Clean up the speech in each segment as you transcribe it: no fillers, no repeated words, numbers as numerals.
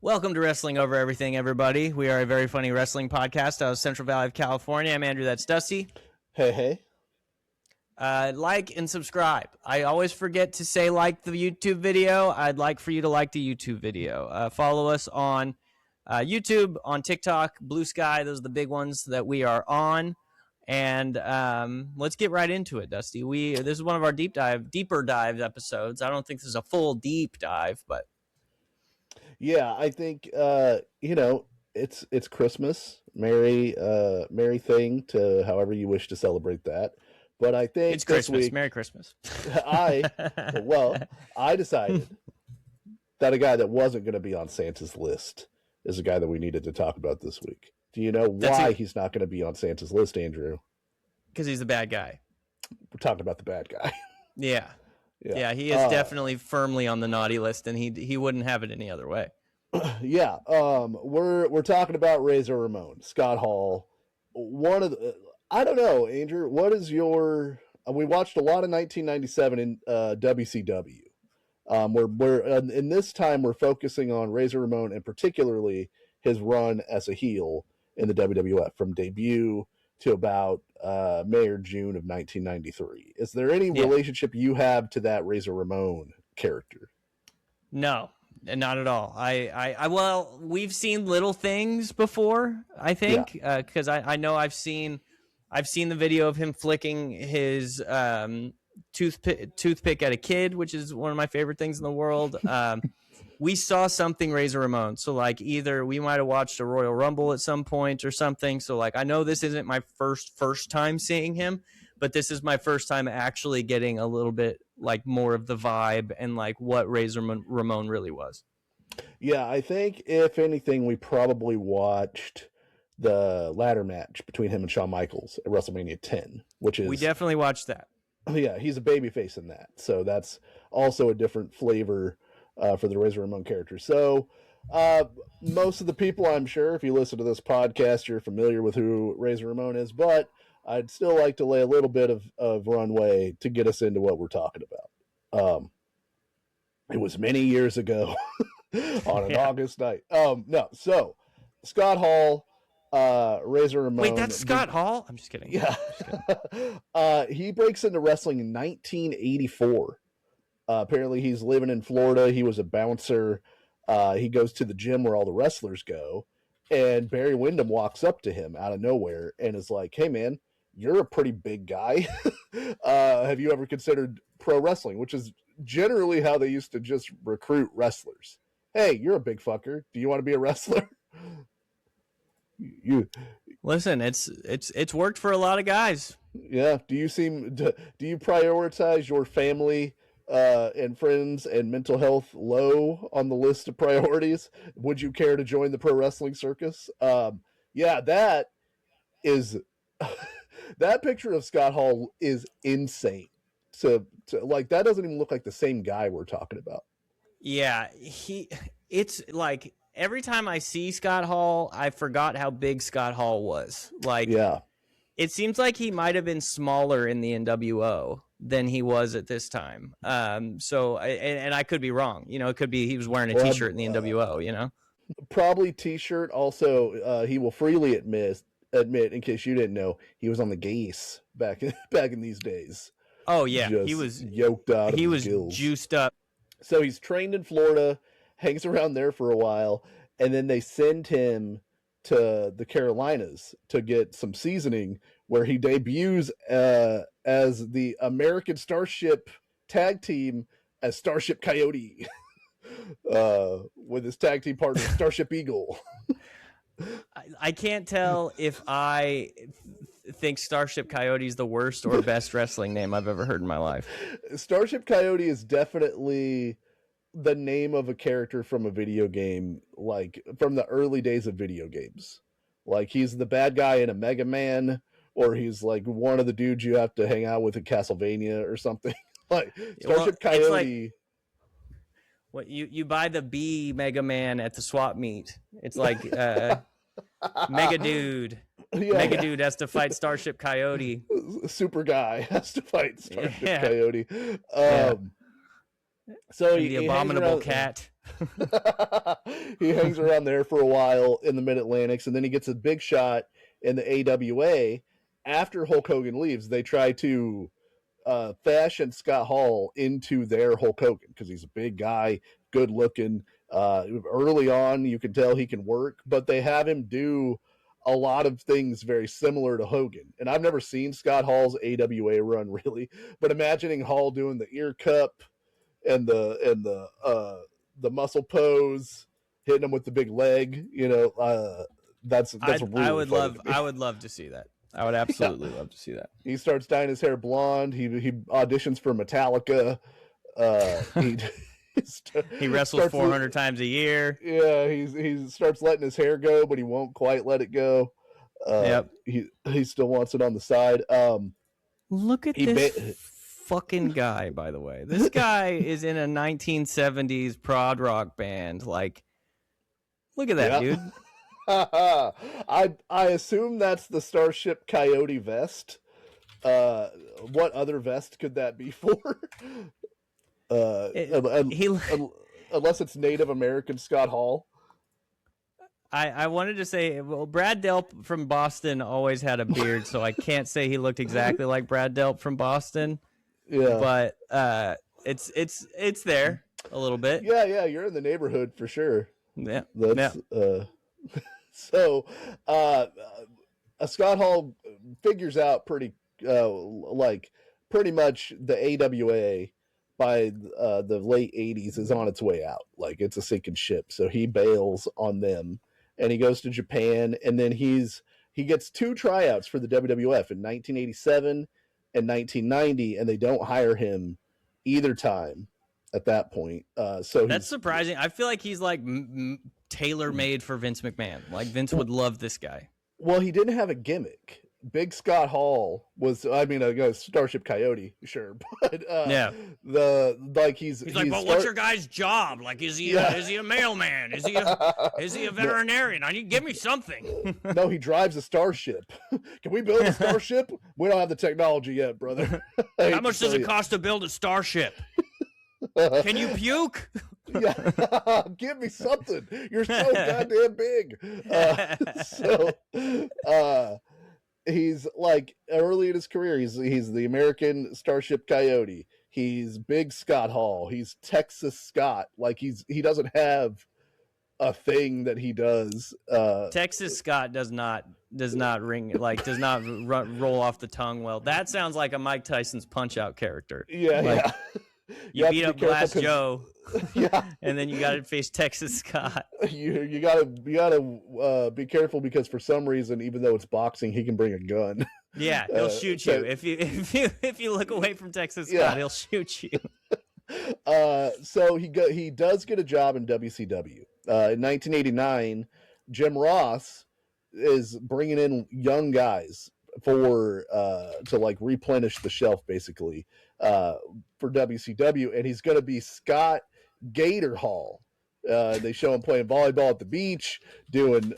Welcome to Wrestling Over Everything, everybody. We are a very funny wrestling podcast out of Central Valley of California. I'm Andrew, that's Dusty. Hey. Like and subscribe. I always forget to say like the YouTube video. I'd like for you to like the YouTube video. Follow us on YouTube, on TikTok, Blue Sky. Those are the big ones that we are on. And let's get right into it, Dusty. This is one of our deeper dive episodes. I don't think this is a full deep dive, but yeah, I think it's Christmas. Merry thing to however you wish to celebrate that. But I think it's Christmas. Merry Christmas. I decided that a guy that wasn't going to be on Santa's list is a guy that we needed to talk about this week. Do you know why he's not going to be on Santa's list, Andrew? Because he's the bad guy. We're talking about the bad guy. Yeah, he is definitely firmly on the naughty list, and he wouldn't have it any other way. Yeah, we're talking about Razor Ramon, Scott Hall. I don't know, Andrew. What is your? We watched a lot of 1997 in WCW. We're in this time we're focusing on Razor Ramon and particularly his run as a heel in the WWF from debut to about May or June of 1993. Is there any relationship you have to that Razor Ramon character? No, not at all. Well, we've seen little things before, I think, because I know I've seen the video of him flicking his toothpick at a kid, which is one of my favorite things in the world. We saw something Razor Ramon. So like either we might have watched a Royal Rumble at some point or something. So like I know this isn't my first time seeing him, but this is my first time actually getting a little bit like more of the vibe and like what Razor Ramon really was. Yeah, I think if anything, we probably watched the ladder match between him and Shawn Michaels at WrestleMania 10, which is... We definitely watched that. Yeah, he's a babyface in that. So that's also a different flavor for the Razor Ramon character. So most of the people, I'm sure, if you listen to this podcast, you're familiar with who Razor Ramon is, but I'd still like to lay a little bit of runway to get us into what we're talking about. It was many years ago on an August night. So Scott Hall, Razor Ramon. Wait, that's Scott Hall? I'm just kidding. Yeah. He breaks into wrestling in 1984. Apparently he's living in Florida. He was a bouncer. He goes to the gym where all the wrestlers go, and Barry Windham walks up to him out of nowhere and is like, "Hey man, you're a pretty big guy. Have you ever considered pro wrestling?" Which is generally how they used to just recruit wrestlers. "Hey, you're a big fucker. Do you want to be a wrestler?" You listen, it's worked for a lot of guys. Yeah. Do you prioritize your family and friends and mental health low on the list of priorities? Would you care to join the pro wrestling circus? That is that picture of Scott Hall is insane. To like, that doesn't even look like the same guy we're talking about. Yeah, it's like every time I see Scott Hall, I forgot how big Scott Hall was. Like, it seems like he might have been smaller in the NWO than he was at this time. So I could be wrong. You know, it could be he was wearing a T-shirt in the NWO. You know, probably T-shirt. Also, he will freely admit, in case you didn't know, he was on the Geese back in these days. Oh yeah, just he was yoked out. He was juiced up. So he's trained in Florida, hangs around there for a while, and then they send him to the Carolinas to get some seasoning, where he debuts as the American Starship tag team as Starship Coyote with his tag team partner Starship Eagle. I can't tell if I think Starship Coyote is the worst or best wrestling name I've ever heard in my life. Starship Coyote is definitely the name of a character from a video game, like from the early days of video games. Like he's the bad guy in a Mega Man, or he's like one of the dudes you have to hang out with in Castlevania or something. Like Starship Coyote. What you buy the B Mega Man at the swap meet. It's like Mega Dude. Mega Dude has to fight Starship Coyote. Super Guy has to fight Starship Coyote. So the abominable cat. He hangs around there for a while in the Mid-Atlantics, and then he gets a big shot in the AWA. After Hulk Hogan leaves, they try to fashion Scott Hall into their Hulk Hogan because he's a big guy, good looking. Early on, you can tell he can work, but they have him do a lot of things very similar to Hogan. And I've never seen Scott Hall's AWA run really, but imagining Hall doing the ear cup and the muscle pose, hitting him with the big leg, that's really I would funny love to see that. I would absolutely love to see that. He starts dyeing his hair blonde. He auditions for Metallica. He wrestles 400 times a year. Yeah, he starts letting his hair go, but he won't quite let it go. Yep. He still wants it on the side. Look at this fucking guy, by the way. This guy is in a 1970s prog rock band. Like, look at that, dude. I assume that's the Starship Coyote vest. What other vest could that be for? Unless it's Native American Scott Hall. I wanted to say, well, Brad Delp from Boston always had a beard, so I can't say he looked exactly like Brad Delp from Boston. Yeah, but it's there a little bit. Yeah, you're in the neighborhood for sure. Yeah, So, Scott Hall figures out pretty much the AWA by the late 80s is on its way out. Like, it's a sinking ship. So he bails on them and he goes to Japan, and then he gets 2 tryouts for the WWF in 1987 and 1990, and they don't hire him either time at that point. So that's surprising. I feel like he's like tailor-made for Vince McMahon. Like, Vince would love this guy. Well, he didn't have a gimmick. Big Scott Hall was, I mean, a Starship Coyote, sure, but he's like, but what's your guy's job? Like, is he a mailman? Is he a veterinarian? I need, give me something. No, he drives a starship. Can we build a starship? We don't have the technology yet, brother. How much does it cost to build a starship? Can you puke? Yeah, give me something. You're so goddamn big. He's like, early in his career, he's the American Starship Coyote. He's Big Scott Hall. He's Texas Scott. Like, he doesn't have a thing that he does. Texas Scott does not ring, like, does not roll off the tongue well. That sounds like a Mike Tyson's Punch-Out character. Yeah, like, you beat up Blast Joe, and then you got to face Texas Scott. You gotta be careful, because for some reason, even though it's boxing, he can bring a gun. Yeah, he'll shoot you if you look away from Texas Scott. He'll shoot you. So he does get a job in WCW. In 1989, Jim Ross is bringing in young guys to like replenish the shelf, basically, for WCW, and he's going to be Scott Gator Hall. They show him playing volleyball at the beach, doing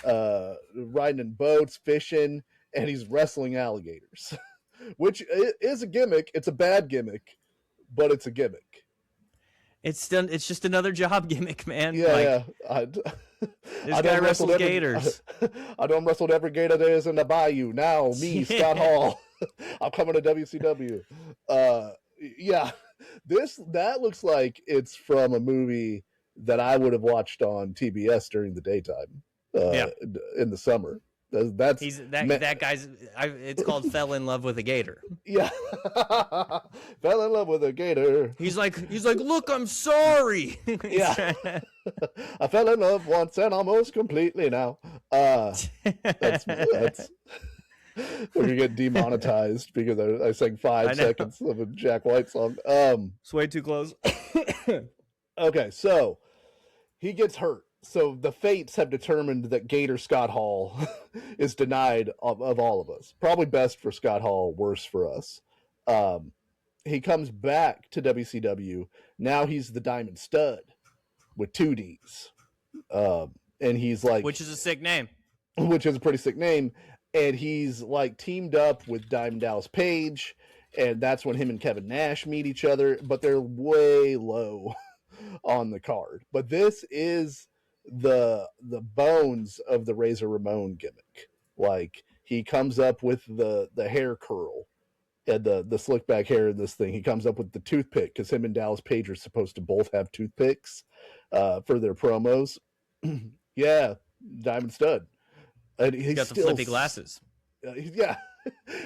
riding in boats, fishing, and he's wrestling alligators, which is a gimmick. It's a bad gimmick, but it's a gimmick. It's just another job gimmick, man. Yeah, This guy wrestled gators. I done wrestled every gator there is in the bayou. Now, me, Scott Hall. I'm coming to WCW. That looks like it's from a movie that I would have watched on TBS during the daytime. In the summer. That guy's. It's called Fell in Love with a Gator. Yeah, fell in love with a gator. He's like, look, I'm sorry. Yeah, I fell in love once and almost completely now. That's we're gonna get demonetized because I sang 5 seconds of a Jack White song. It's way too close. Okay, so he gets hurt. So the fates have determined that Gator Scott Hall is denied of all of us. Probably best for Scott Hall, worse for us. He comes back to WCW. Now he's the Diamond Stud with 2 Ds. And he's like... Which is a sick name. Which is a pretty sick name. And he's like teamed up with Diamond Dallas Page. And that's when him and Kevin Nash meet each other. But they're way low on the card. But this is the bones of the Razor Ramon gimmick. Like, he comes up with the hair curl and the slick back hair in this thing. He comes up with the toothpick because him and Dallas Page are supposed to both have toothpicks for their promos. Yeah, Diamond Stud. And he's got the flippy glasses. Yeah,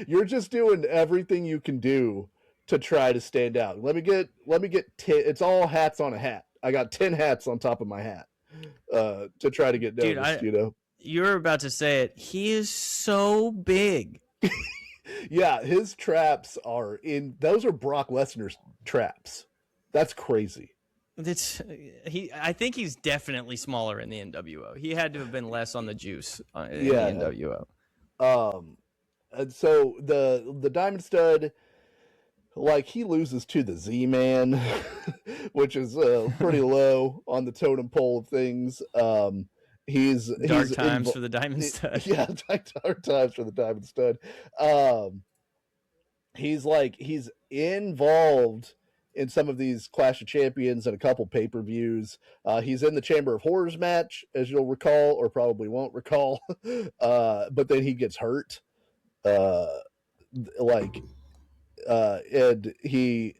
you're just doing everything you can do to try to stand out. Let me get 10. It's all hats on a hat. I got 10 hats on top of my hat to try to get noticed. Dude, you're about to say it. He is so big. Yeah, his traps those are Brock Lesnar's traps. That's crazy. I think he's definitely smaller in the NWO. He had to have been less on the juice in the NWO. And so the Diamond Stud, like, he loses to the Z-Man, which is pretty low on the totem pole of things. He's dark times for the Diamond Stud. Yeah, dark times for the Diamond Stud. He's involved in some of these Clash of Champions and a couple pay-per-views. He's in the Chamber of Horrors match, as you'll recall, or probably won't recall. But then he gets hurt. And he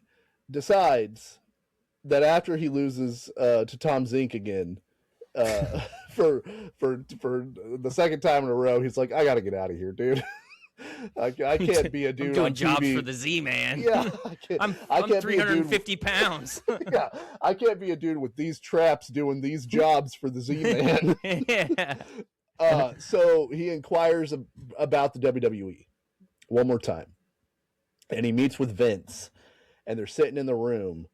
decides that after he loses to Tom Zink again, for the second time in a row, he's like, I gotta get out of here, dude. I can't be a dude. I'm doing on jobs TV. for the Z-Man. Yeah, I'm 350 pounds. Yeah, I can't be a dude with these traps doing these jobs for the Z-Man. Yeah. So he inquires about the WWE one more time, and he meets with Vince, and they're sitting in the room,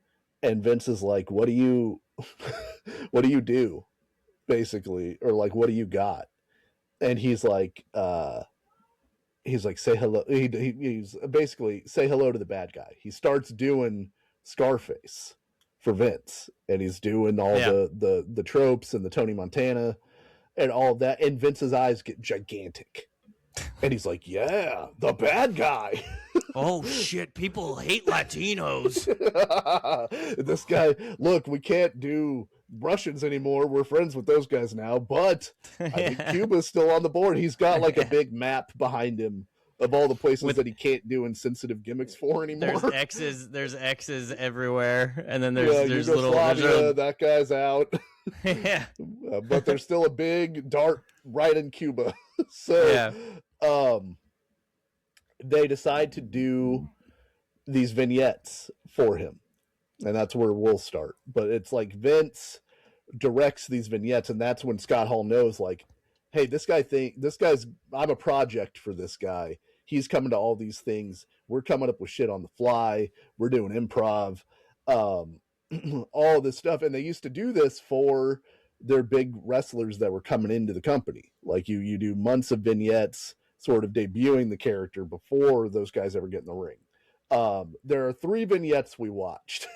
and Vince is like, "What do you do?" Basically, or like, "What do you got?" And he's like, say hello. He's basically, say hello to the bad guy. He starts doing Scarface for Vince, and he's doing all the tropes and the Tony Montana and all of that. And Vince's eyes get gigantic, and he's like, "Yeah, the bad guy." Oh shit! People hate Latinos. This guy, look, we can't do Russians anymore. We're friends with those guys now, but I think Cuba's still on the board. He's got like a big map behind him of all the places that he can't do insensitive gimmicks for anymore. There's X's everywhere, and then there's little. That guy's out. Yeah, but there's still a big dart right in Cuba. So, they decide to do these vignettes for him, and that's where we'll start. But it's like Vince directs these vignettes, and that's when Scott Hall knows, like, hey, I'm a project for this guy. He's coming to all these things. We're coming up with shit on the fly. We're doing improv, all this stuff. And they used to do this for their big wrestlers that were coming into the company. Like, you do months of vignettes, sort of debuting the character before those guys ever get in the ring. There are 3 vignettes we watched,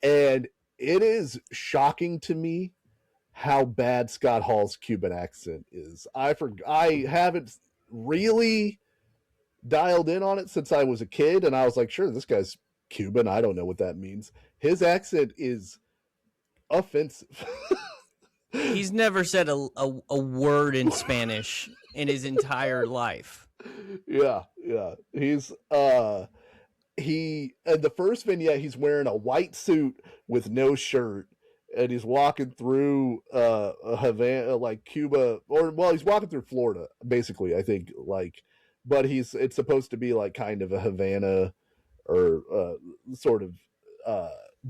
and it is shocking to me how bad Scott Hall's Cuban accent is. I haven't really dialed in on it since I was a kid, and I was like, sure, this guy's Cuban. I don't know what that means. His accent is offensive. He's never said a word in Spanish in his entire life. Yeah. He's in the first vignette, he's wearing a white suit with no shirt, and he's walking through Havana, like Cuba, he's walking through Florida, basically, I think, like, but it's supposed to be like kind of a Havana or sort of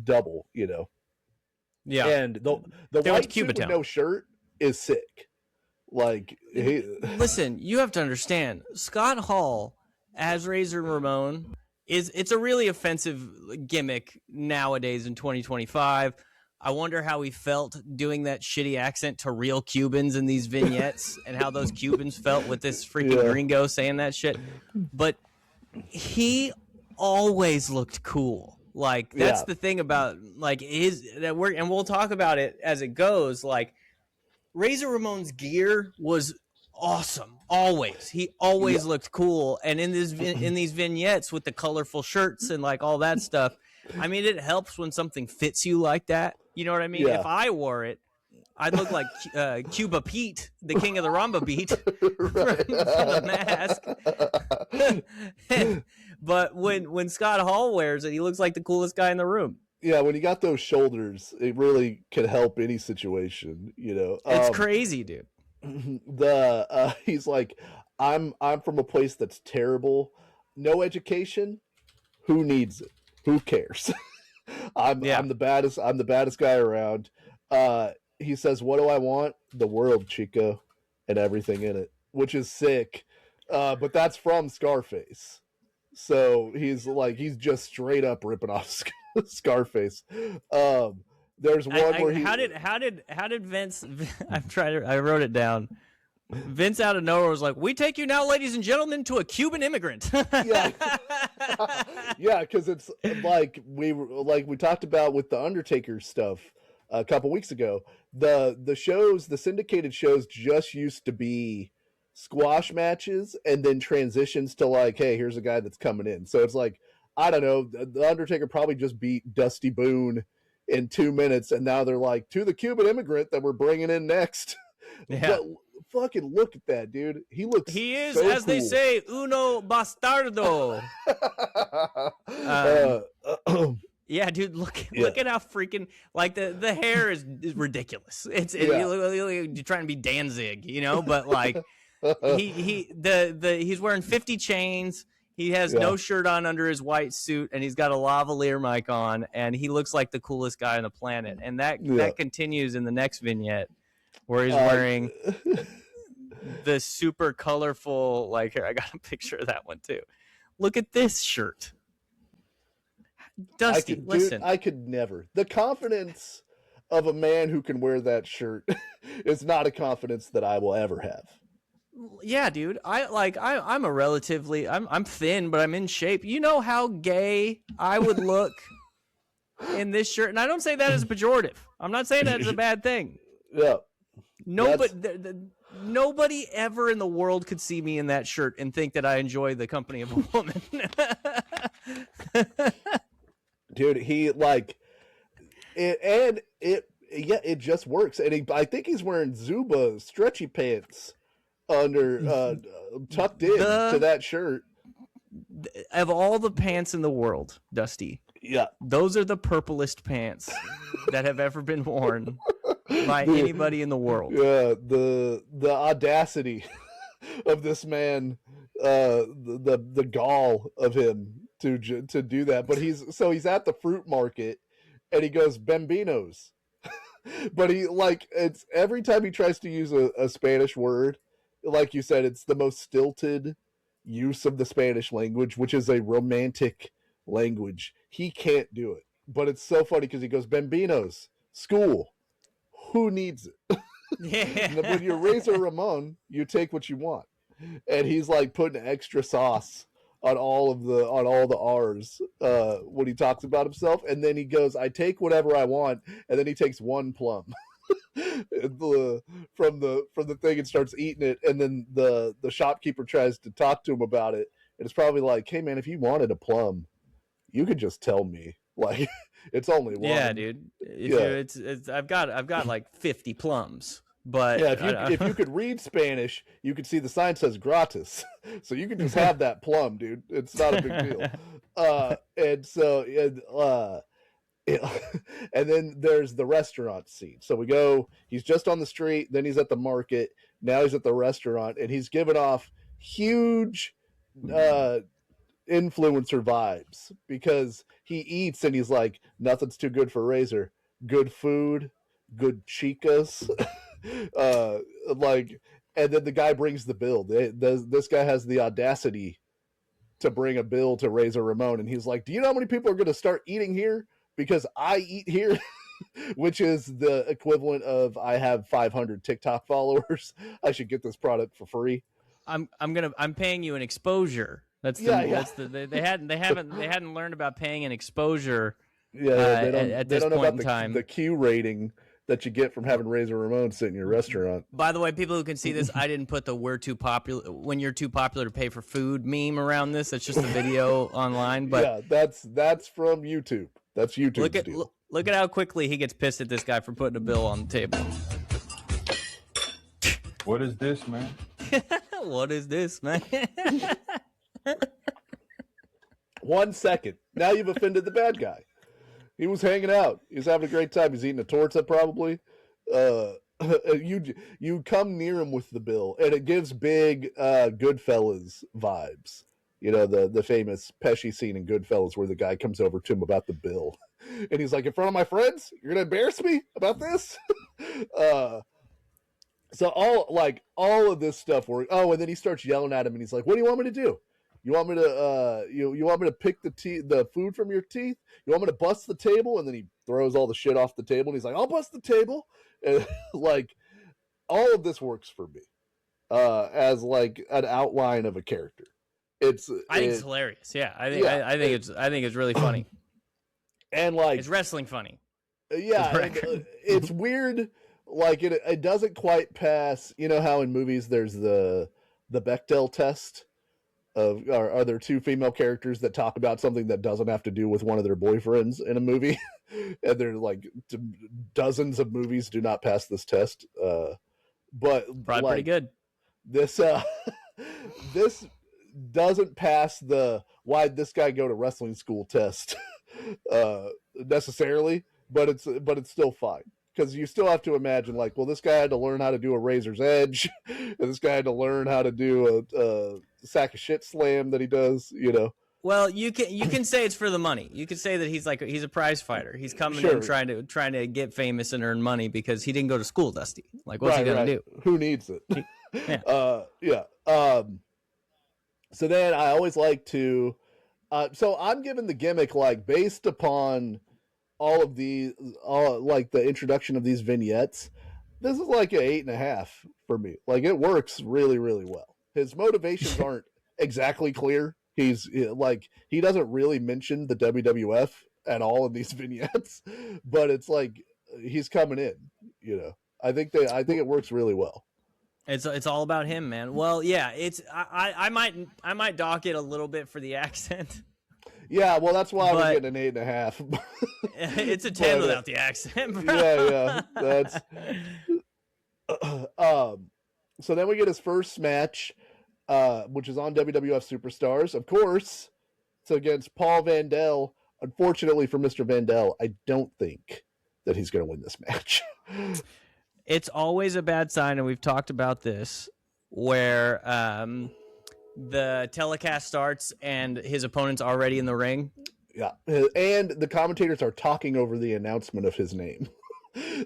double, you know. Yeah. And the white suit with no shirt is sick. Like, listen, you have to understand, Scott Hall as Razor Ramon it's a really offensive gimmick nowadays in 2025. I wonder how he felt doing that shitty accent to real Cubans in these vignettes and how those Cubans felt with this freaking gringo saying that shit. But he always looked cool. Like, that's the thing about, like, and we'll talk about it as it goes. Like, Razor Ramon's gear was awesome. Always. He always looked cool. And in these vignettes with the colorful shirts and like all that stuff, I mean, it helps when something fits you like that. You know what I mean? Yeah. If I wore it, I'd look like Cuba Pete, the king of the rumba beat, from the mask. But when Scott Hall wears it, he looks like the coolest guy in the room. Yeah, when you got those shoulders, it really can help any situation, you know. It's crazy, dude. He's like, I'm from a place that's terrible, no education. Who needs it? Who cares? I'm the baddest guy around. He says, "What do I want? The world, Chico, and everything in it," which is sick. But that's from Scarface. So he's just straight up ripping off Scarface. There's one where how did Vince? I wrote it down. Vince out of nowhere was like, "We take you now, ladies and gentlemen, to a Cuban immigrant." Yeah, yeah, because it's like we talked about with the Undertaker stuff a couple weeks ago. The syndicated shows just used to be squash matches and then transitions to like, hey, here's a guy that's coming in. So it's like, I don't know, the Undertaker probably just beat Dusty Boone in 2 minutes, and now they're like, to the Cuban immigrant that we're bringing in next. Yeah. But fucking look at that, dude. He is, so as cool. They say, uno bastardo. Yeah, dude, look at how freaking, like, the hair is ridiculous. You're trying to be Danzig, you know, but like he's wearing 50 chains. He has no shirt on under his white suit, and he's got a lavalier mic on, and he looks like the coolest guy on the planet. And that continues in the next vignette, where he's wearing the super colorful, like, here, I got a picture of that one too. Look at this shirt. Dusty, listen. Dude, I could never. The confidence of a man who can wear that shirt is not a confidence that I will ever have. Yeah, dude. I'm a relatively I'm thin, but I'm in shape. You know how gay I would look in this shirt, and I don't say that as a pejorative. I'm not saying that as a bad thing. Yeah. Nobody ever in the world could see me in that shirt and think that I enjoy the company of a woman. Dude, he like it, and it just works. And I think he's wearing Zuba stretchy pants under tucked in to that shirt. Of all the pants in the world, Dusty, those are the purplest pants that have ever been worn by anybody in the world. Yeah, the audacity of this man, the gall of him to do that. But he's at the fruit market, and he goes Bambinos, but it's every time he tries to use a Spanish word, like you said, it's the most stilted use of the Spanish language, which is a romantic language. He can't do it, but it's so funny because he goes Bambinos, school. Who needs it? Yeah. When you're Razor Ramon, you take what you want, and he's like putting extra sauce on all the R's when he talks about himself, and then he goes, "I take whatever I want," and then he takes one plum from the thing and starts eating it, and then the shopkeeper tries to talk to him about it, and it's probably like, "Hey man, if you wanted a plum, you could just tell me." Like, it's only one. Yeah, dude. It's I've got like 50 plums. But yeah, if you could read Spanish, you could see the sign says gratis, so you can just have that plum, dude. It's not a big deal. And then there's the restaurant scene. So we go. He's just on the street, then he's at the market. Now he's at the restaurant, and he's giving off huge influencer vibes because he eats and he's like, nothing's too good for Razor. Good food, good chicas. And then the guy brings the bill. This guy has the audacity to bring a bill to Razor Ramon, and he's like, do you know how many people are going to start eating here because I eat here? Which is the equivalent of, I have 500 TikTok followers, I should get this product for free. I'm paying you an exposure. They hadn't learned about paying an exposure. Yeah, at this point in time. The Q rating that you get from having Razor Ramon sit in your restaurant. By the way, people who can see this, I didn't put the "we're too popular" when you're too popular to pay for food meme around this. That's just a video online. But yeah, that's from YouTube. That's YouTube's deal. Look at how quickly he gets pissed at this guy for putting a bill on the table. What is this, man? What is this, man? 1 second. Now you've offended the bad guy. He was hanging out. He was having a great time. He's eating a torta, probably. You come near him with the bill, and it gives big Goodfellas vibes. You know, the famous Pesci scene in Goodfellas where the guy comes over to him about the bill. And he's like, in front of my friends? You're going to embarrass me about this? So all of this stuff works. Oh, and then he starts yelling at him, and he's like, what do you want me to do? You want me to you want me to pick the food from your teeth? You want me to bust the table? And then he throws all the shit off the table, and he's like, I'll bust the table. And like all of this works for me as like an outline of a character. I think it's hilarious. Yeah, I think it's really funny. And like it's wrestling funny. Yeah, it's weird. Like it doesn't quite pass. You know how in movies there's the Bechdel test of are there two female characters that talk about something that doesn't have to do with one of their boyfriends in a movie, and they're like dozens of movies do not pass this test. But probably like, pretty good. This this doesn't pass the why'd this guy go to wrestling school test necessarily, but it's still fine. Because you still have to imagine, like, well, this guy had to learn how to do a razor's edge, and this guy had to learn how to do a sack of shit slam that he does, you know. Well, you can say it's for the money. You can say that he's a prize fighter. He's coming in trying to get famous and earn money because he didn't go to school, Dusty. Like, what's he gonna do? Who needs it? Yeah. So then I always like to. So I'm given the gimmick like based upon all like the introduction of these vignettes. This is like an 8.5 for me. Like it works really, really well. His motivations aren't exactly clear. He's like he doesn't really mention the WWF at all in these vignettes, but it's like he's coming in. You know, I think it works really well. It's all about him, man. Well, yeah, I might dock it a little bit for the accent. Yeah, well, that's why we're getting an 8.5. It's a 10 without the accent, bro. Yeah, that's. So then we get his first match, which is on WWF Superstars. Of course, it's against Paul Vandell. Unfortunately for Mr. Vandell, I don't think that he's going to win this match. It's always a bad sign, and we've talked about this, where the telecast starts and his opponent's already in the ring. Yeah, and the commentators are talking over the announcement of his name.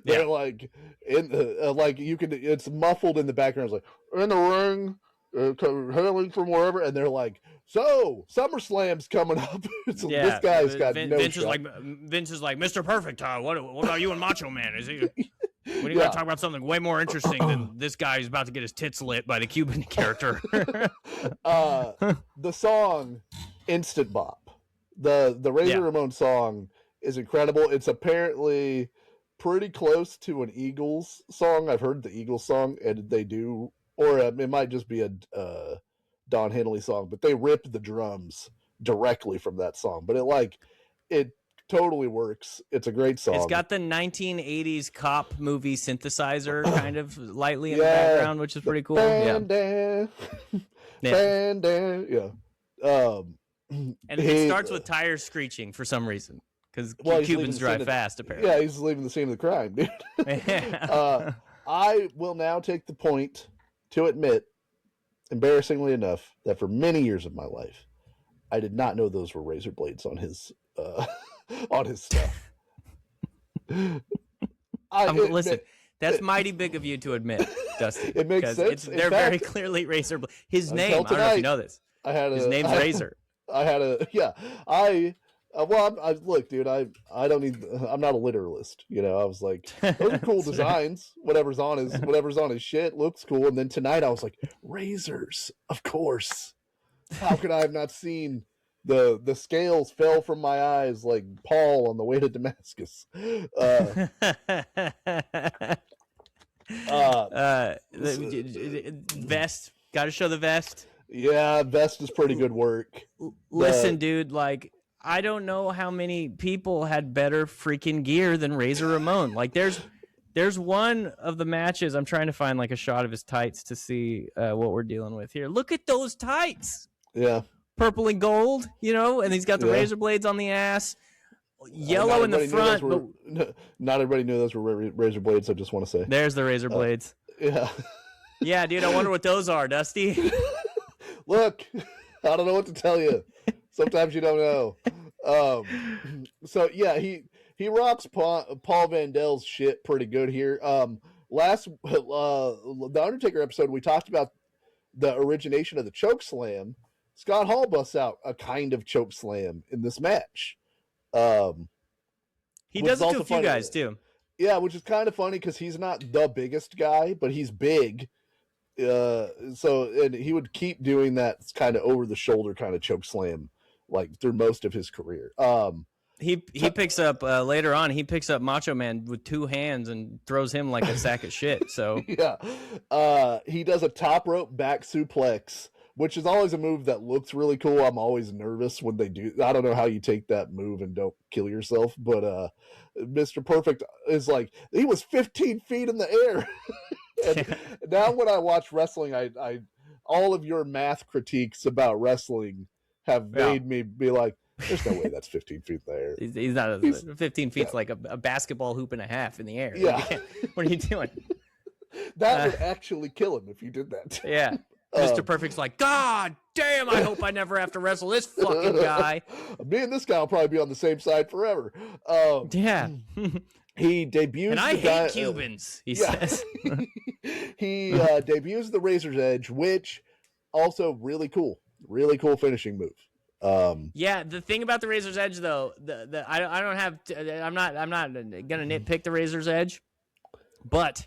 They're like, like you can. It's muffled in the background. It's like in the ring, hailing from wherever, and they're like, "So SummerSlam's coming up." This guy's got no Vince shot. Vince is like, Mr. Perfect. What about you and Macho Man? Is he? When are you going to talk about something way more interesting than this guy who's about to get his tits lit by the Cuban character? The song Instant Bop, the Razor Ramon song is incredible. It's apparently pretty close to an Eagles song. I've heard the Eagles song, and they do, or it might just be a Don Henley song, but they ripped the drums directly from that song. But it totally works. It's a great song. It's got the 1980s cop movie synthesizer kind of lightly in the background, which is pretty cool. And it starts with tires screeching for some reason because Cubans drive fast, apparently. Yeah, he's leaving the scene of the crime, dude. I will now take the point to admit, embarrassingly enough, that for many years of my life, I did not know those were razor blades on his on his stuff. Listen, that's mighty big of you to admit, Dusty. It makes sense. They're very clearly razor blades. His name, I don't know if you know this. His name's Razor. Look, dude, I don't need. I'm not a literalist, you know. I was like, those are cool designs. Whatever's on his shit looks cool. And then tonight I was like, razors, of course. How could I have not seen the scales fell from my eyes like Paul on the way to Damascus? Vest, got to show the vest. Yeah, vest is pretty good work. Listen, dude, like I don't know how many people had better freaking gear than Razor Ramon. Like there's one of the matches. I'm trying to find like a shot of his tights to see what we're dealing with here. Look at those tights. Yeah. Purple and gold, and he's got the Yeah. razor blades on the ass. Not Yellow in the everybody front. not everybody knew those were razor blades. I just want to say. There's the razor blades. Yeah. Yeah, dude. I wonder what those are, Dusty. Look, I don't know what to tell you. Sometimes you don't know. So yeah, he rocks Paul Vandel's shit pretty good here. Last the Undertaker episode, we talked about the origination of the choke slam. Scott Hall busts out a kind of choke slam in this match. He does it to a few guys too. Yeah, which is kind of funny because he's not the biggest guy, but he's big. And he would keep doing that kind of over the shoulder kind of choke slam like through most of his career. He picks up later on. He picks up Macho Man with two hands and throws him like a sack of shit. So yeah, he does a top rope back suplex, which is always a move that looks really cool. I'm always nervous when they do. I don't know how you take that move and don't kill yourself, but Mr. Perfect is like, he was 15 feet in the air. And now when I watch wrestling, I all of your math critiques about wrestling have made me be like, there's no way that's 15 feet in the air. He's not 15 feet's like a basketball hoop and a half in the air. Yeah. What are you doing? That would actually kill him if you did that. Yeah. Mr. Perfect's like, God damn, I hope I never have to wrestle this fucking guy. Me and this guy will probably be on the same side forever. Yeah. He debuts. And I hate Cubans, he says. He debuts the Razor's Edge, which also really cool finishing move. Yeah, the thing about the Razor's Edge, though, I'm not gonna nitpick the Razor's Edge, but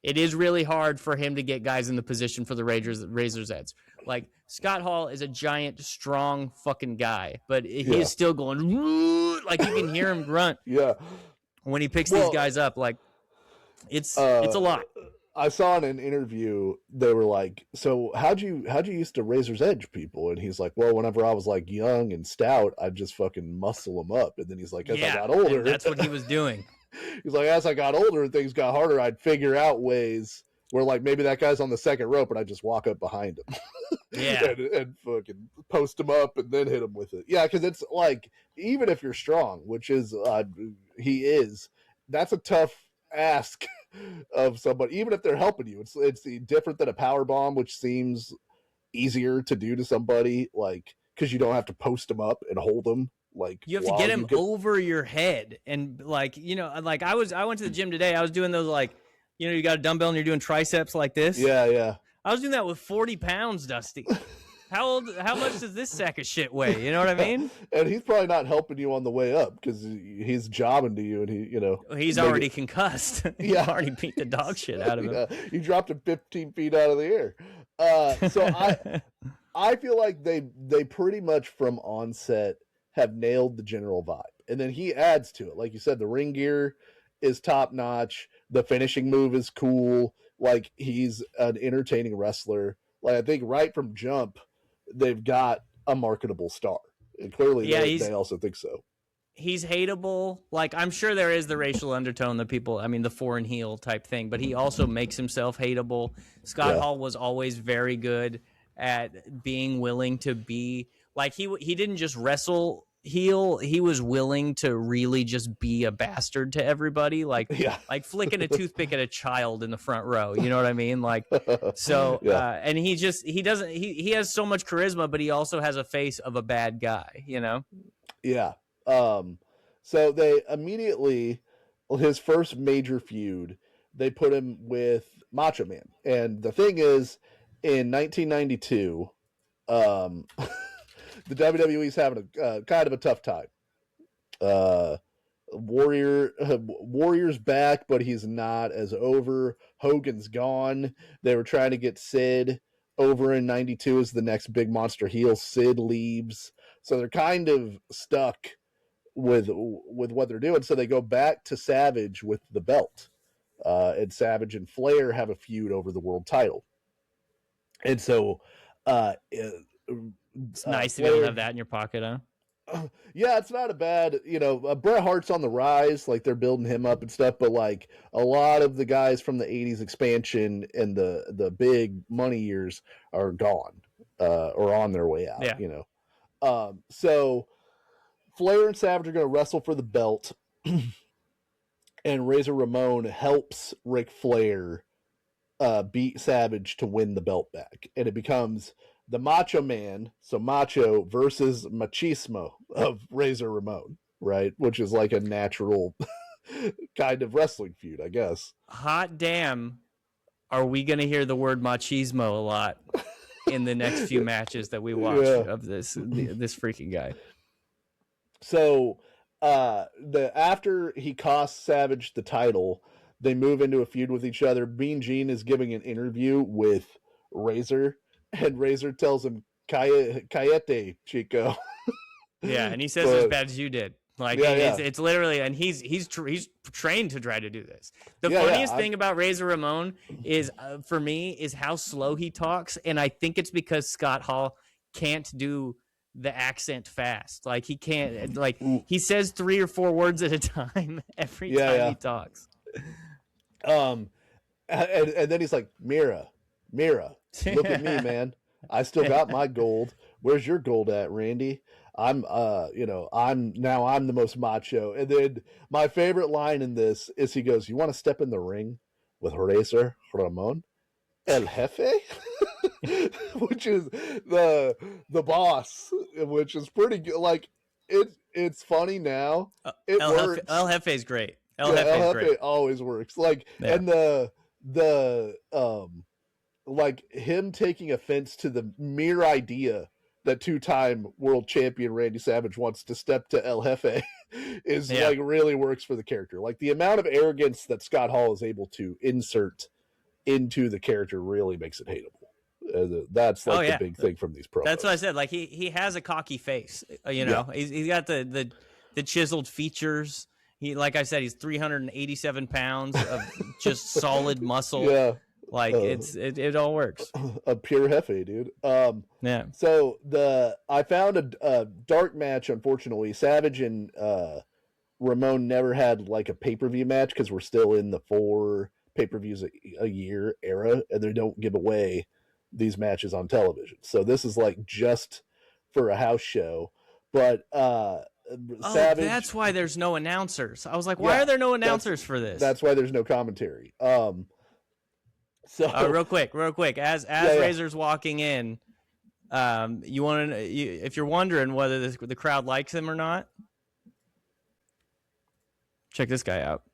it is really hard for him to get guys in the position for the Razor's Edge. Like, Scott Hall is a giant, strong fucking guy, but he is still going, like, you can hear him grunt. Yeah. When he picks these guys up, like, it's a lot. I saw in an interview, they were like, so how'd you used to Razor's Edge people? And he's like, well, whenever I was like young and stout, I'd just fucking muscle them up. And then he's like, as I got older. That's what he was doing. He's like, as I got older and things got harder, I'd figure out ways where, like, maybe that guy's on the second rope and I just walk up behind him. Yeah. and fucking post him up and then hit him with it. Yeah, because it's like, even if you're strong, which is, he is, that's a tough ask of somebody, even if they're helping you. It's different than a power bomb, which seems easier to do to somebody, like, because you don't have to post them up and hold them. Like, you have to get him over your head, and like, like I went to the gym today. I was doing those, like, you got a dumbbell and you're doing triceps like this. Yeah. I was doing that with 40 pounds, Dusty. How much does this sack of shit weigh? You know what I mean? And he's probably not helping you on the way up because he's jobbing to you, and he's already concussed. Yeah, you already beat the dog shit out of him. You dropped him 15 feet out of the air. So I feel like they pretty much from onset have nailed the general vibe, and then he adds to it. Like you said, the ring gear is top notch. The finishing move is cool. Like, he's an entertaining wrestler. Like, I think right from jump, they've got a marketable star, and clearly they also think so. He's hateable. Like, I'm sure there is the racial undertone that people, the foreign heel type thing, but he also makes himself hateable. Scott Hall was always very good at being willing to be, like, he didn't just wrestle heel, he was willing to really just be a bastard to everybody, like flicking a toothpick at a child in the front row, you know what I mean? Like, so and he has so much charisma, but he also has a face of a bad guy, So they immediately, his first major feud, they put him with Macho Man. And the thing is, in 1992, the WWE's having a kind of a tough time. Warrior's back, but he's not as over. Hogan's gone. They were trying to get Sid over in 92 as the next big monster heel. Sid leaves. So they're kind of stuck with what they're doing. So they go back to Savage with the belt. And Savage and Flair have a feud over the world title. And so it's nice to be able to have that in your pocket, huh? Yeah, it's not a bad, Bret Hart's on the rise, like they're building him up and stuff, but like a lot of the guys from the 80s expansion and the big money years are gone, or on their way out, Yeah. So Flair and Savage are going to wrestle for the belt, and Razor Ramon helps Ric Flair beat Savage to win the belt back, and it becomes the Macho Man, so Macho versus Machismo of Razor Ramon, right? Which is like a natural kind of wrestling feud, I guess. Hot damn, are we going to hear the word machismo a lot in the next few matches that we watch of this freaking guy? So after he costs Savage the title, they move into a feud with each other. Mean Gene is giving an interview with Razor, and Razor tells him, Cayete, Chico. Yeah, and he says as bad as you did. Like, it's literally, and he's trained to try to do this. The funniest thing about Razor Ramon is, for me, is how slow he talks, and I think it's because Scott Hall can't do the accent fast. Like, he can't, like, he says 3 or 4 words at a time every time he talks. And then he's like, Mira, look at me, man. I still got my gold. Where's your gold at, Randy? I'm the most macho. And then my favorite line in this is he goes, you want to step in the ring with Razor Ramon? El Jefe? Which is the boss, which is pretty good. Like, it's funny now. It works. El Jefe's great. El Jefe always works. Like, and the like him taking offense to the mere idea that 2-time world champion Randy Savage wants to step to El Jefe is like really works for the character. Like, the amount of arrogance that Scott Hall is able to insert into the character really makes it hateable. That's like the big thing from these promos. That's what I said. Like, he has a cocky face. He's got the chiseled features. He, like I said, he's 387 pounds of just solid muscle. Yeah. Like, it all works. A pure Jefe, dude. So I found a dark match. Unfortunately, Savage and Ramon never had like a pay-per-view match because we're still in the 4 pay-per-views a year era, and they don't give away these matches on television. So this is like just for a house show. But Savage, that's why there's no announcers. I was like, why are there no announcers for this? That's why there's no commentary. So real quick, as Razor's walking in, you want to, if you're wondering whether the crowd likes him or not, check this guy out.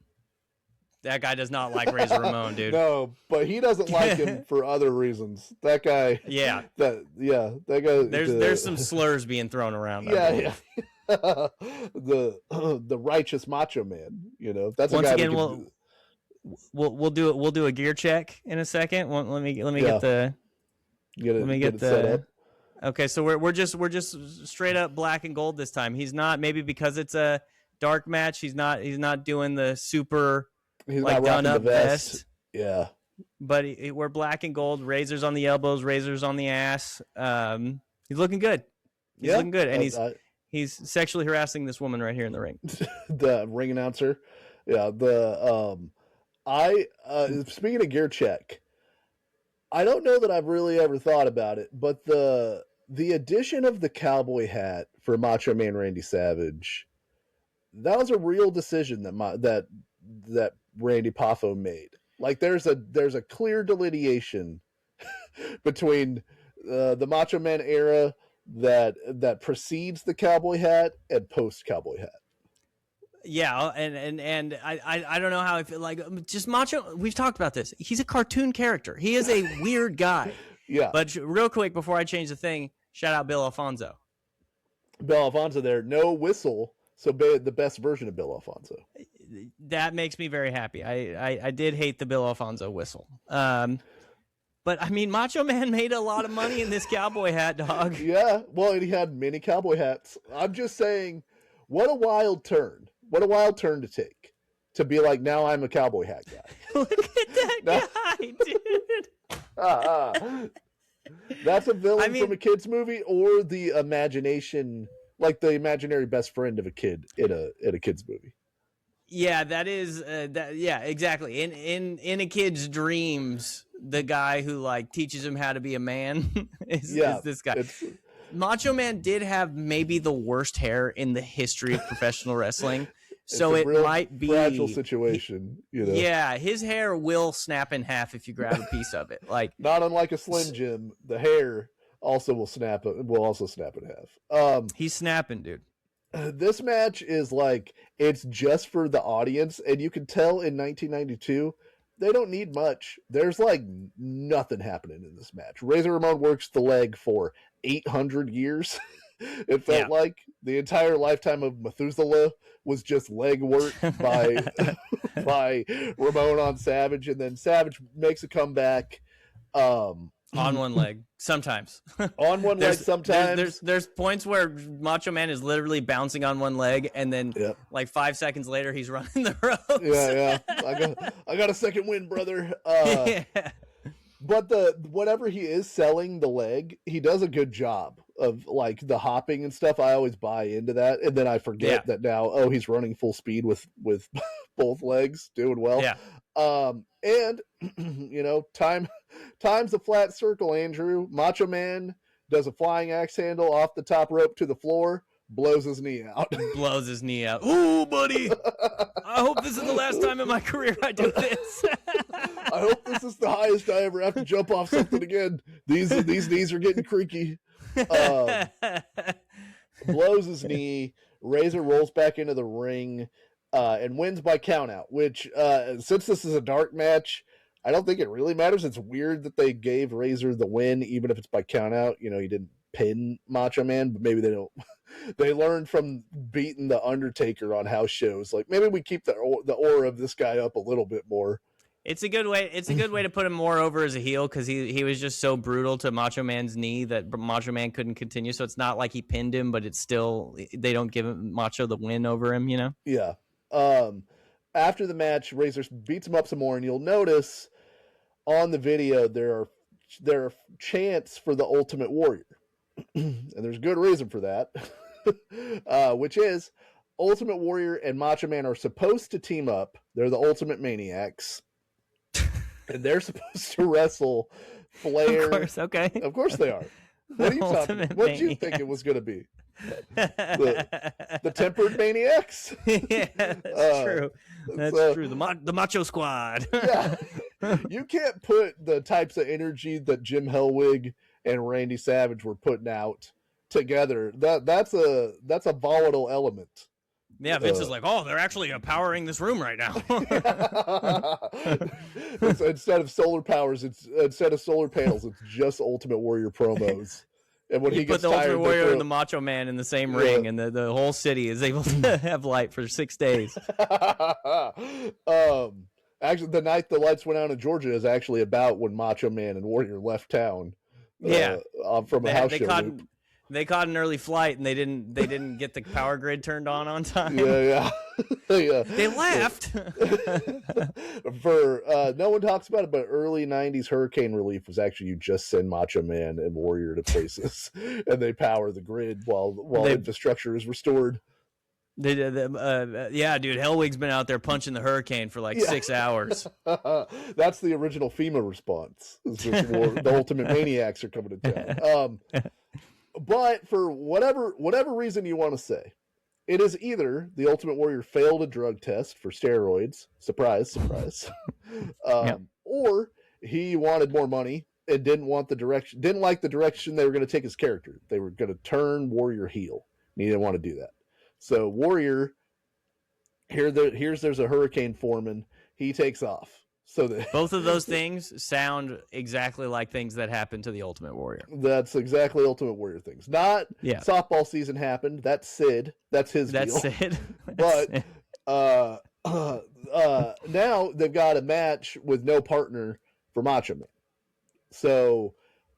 That guy does not like Razor Ramon, dude. No, but he doesn't like him for other reasons. That guy. Yeah. That guy. There's some slurs being thrown around. Yeah. The righteous macho man. That's once a guy again. We'll do a gear check in a second. Let me get it set up. Okay, so we're just straight up black and gold this time. He's not, maybe because it's a dark match. He's not doing the super. He's like not done rocking up the vest. Yeah. But we're black and gold. Razors on the elbows. Razors on the ass. He's looking good. He's looking good, and he's sexually harassing this woman right here in the ring. The ring announcer. Yeah. Speaking of gear check, I don't know that I've really ever thought about it, but the addition of the cowboy hat for Macho Man Randy Savage, that was a real decision that Randy Poffo made. Like, there's a clear delineation between the Macho Man era that precedes the cowboy hat and post cowboy hat. Yeah, and I don't know how I feel like just Macho. We've talked about this. He's a cartoon character. He is a weird guy. Yeah. But real quick before I change the thing, shout out Bill Alfonso. Bill Alfonso there, no whistle. So the best version of Bill Alfonso. That makes me very happy. I did hate the Bill Alfonso whistle. But I mean, Macho Man made a lot of money in this cowboy hat, dog. Yeah. Well, he had many cowboy hats. I'm just saying, what a wild turn. What a wild turn to take. To be like, now I'm a cowboy hat guy. Look at that guy, dude. That's a villain from a kid's movie, or the imagination. like the imaginary best friend of a kid in a kid's movie. Yeah, that is that. Yeah, exactly. In a kid's dreams, the guy who like teaches him how to be a man is this guy. Macho Man did have maybe the worst hair in the history of professional wrestling, so it might be fragile situation. Yeah, his hair will snap in half if you grab a piece of it. Like not unlike a Slim Jim, the hair also will snap. Will also snap in half. He's snapping, dude. This match is like it's just for the audience, and you can tell in 1992 they don't need much. There's like nothing happening in this match. Razor Ramon works the leg for 800 years. It felt like the entire lifetime of Methuselah was just leg work by by Ramon on Savage, and then Savage makes a comeback. On one leg, sometimes. On one leg, sometimes. There's points where Macho Man is literally bouncing on one leg, and then like 5 seconds later, he's running the ropes. Yeah. I got a second win, brother. But whatever he is selling the leg, he does a good job of like the hopping and stuff. I always buy into that, and then I forget that now. Oh, he's running full speed with both legs, doing well. Yeah. And time's a flat circle, Andrew. Macho Man does a flying axe handle off the top rope to the floor, blows his knee out. Blows his knee out. Ooh, buddy. I hope this is the last time in my career I do this. I hope this is the highest I ever have to jump off something again. These knees are getting creaky. Blows his knee. Razor rolls back into the ring and wins by countout, which since this is a dark match, I don't think it really matters. It's weird that they gave Razor the win, even if it's by countout. He didn't pin Macho Man, but maybe they don't. They learned from beating the Undertaker on house shows. Like maybe we keep the aura of this guy up a little bit more. It's a good way. It's a good way to put him more over as a heel because he was just so brutal to Macho Man's knee that Macho Man couldn't continue. So it's not like he pinned him, but it's still they don't give him Macho the win over him. Yeah. After the match, Razor beats him up some more, and you'll notice on the video there are chants for the Ultimate Warrior, and there's good reason for that, which is Ultimate Warrior and Macho Man are supposed to team up. They're the Ultimate Maniacs. And they're supposed to wrestle Flair. Of course, okay. Of course they are. What are you talking about? What did you think it was going to be? The Tempered Maniacs? Yeah, that's true. That's true. The Macho Squad. Yeah. You can't put the types of energy that Jim Hellwig and Randy Savage were putting out together. That's a volatile element. Yeah, Vince is like, oh, they're actually powering this room right now. Instead of solar panels, it's just Ultimate Warrior promos. And when he gets put the tired, Ultimate Warrior and the Macho Man in the same ring, and the whole city is able to have light for 6 days. Actually, the night the lights went out in Georgia is actually about when Macho Man and Warrior left town. From a house show. They caught an early flight and they didn't get the power grid turned on time. Yeah. They left. For no one talks about it, but early '90s hurricane relief was actually you just send Macho Man and Warrior to places, and they power the grid while infrastructure is restored. Yeah, dude, Hellwig's been out there punching the hurricane for like 6 hours. That's the original FEMA response. The Ultimate Maniacs are coming to town. But for whatever reason you want to say, it is either the Ultimate Warrior failed a drug test for steroids, surprise, or he wanted more money and didn't like the direction they were going to take his character. They were going to turn Warrior heel. And he didn't want to do that. So Warrior, there's a hurricane foreman. He takes off. So both of those things sound exactly like things that happened to the Ultimate Warrior. That's exactly Ultimate Warrior things. Not softball season happened. That's Sid. That's his deal. That's Sid. But now they've got a match with no partner for Macho Man. So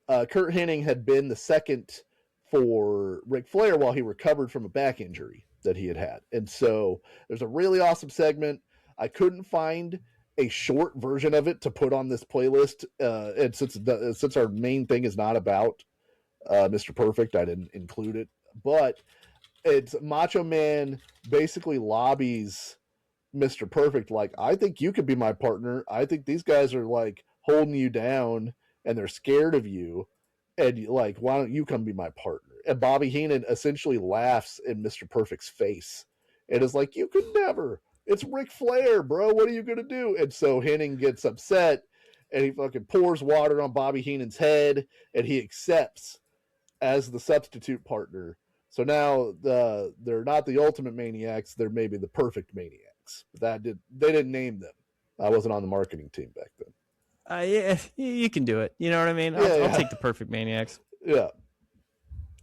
Kurt Hennig had been the second for Ric Flair while he recovered from a back injury that he had. And so there's a really awesome segment. I couldn't find a short version of it to put on this playlist. And since our main thing is not about Mr. Perfect, I didn't include it. But it's Macho Man basically lobbies Mr. Perfect, like, I think you could be my partner. I think these guys are like holding you down and they're scared of you. And like, why don't you come be my partner? And Bobby Heenan essentially laughs in Mr. Perfect's face and is like, you could never. It's Ric Flair, bro. What are you going to do? And so Heenan gets upset and he fucking pours water on Bobby Heenan's head and he accepts as the substitute partner. So now they're not the Ultimate Maniacs. They're maybe the Perfect Maniacs. They didn't name them. I wasn't on the marketing team back then. Yeah, you can do it. You know what I mean? I'll take the Perfect Maniacs. Yeah.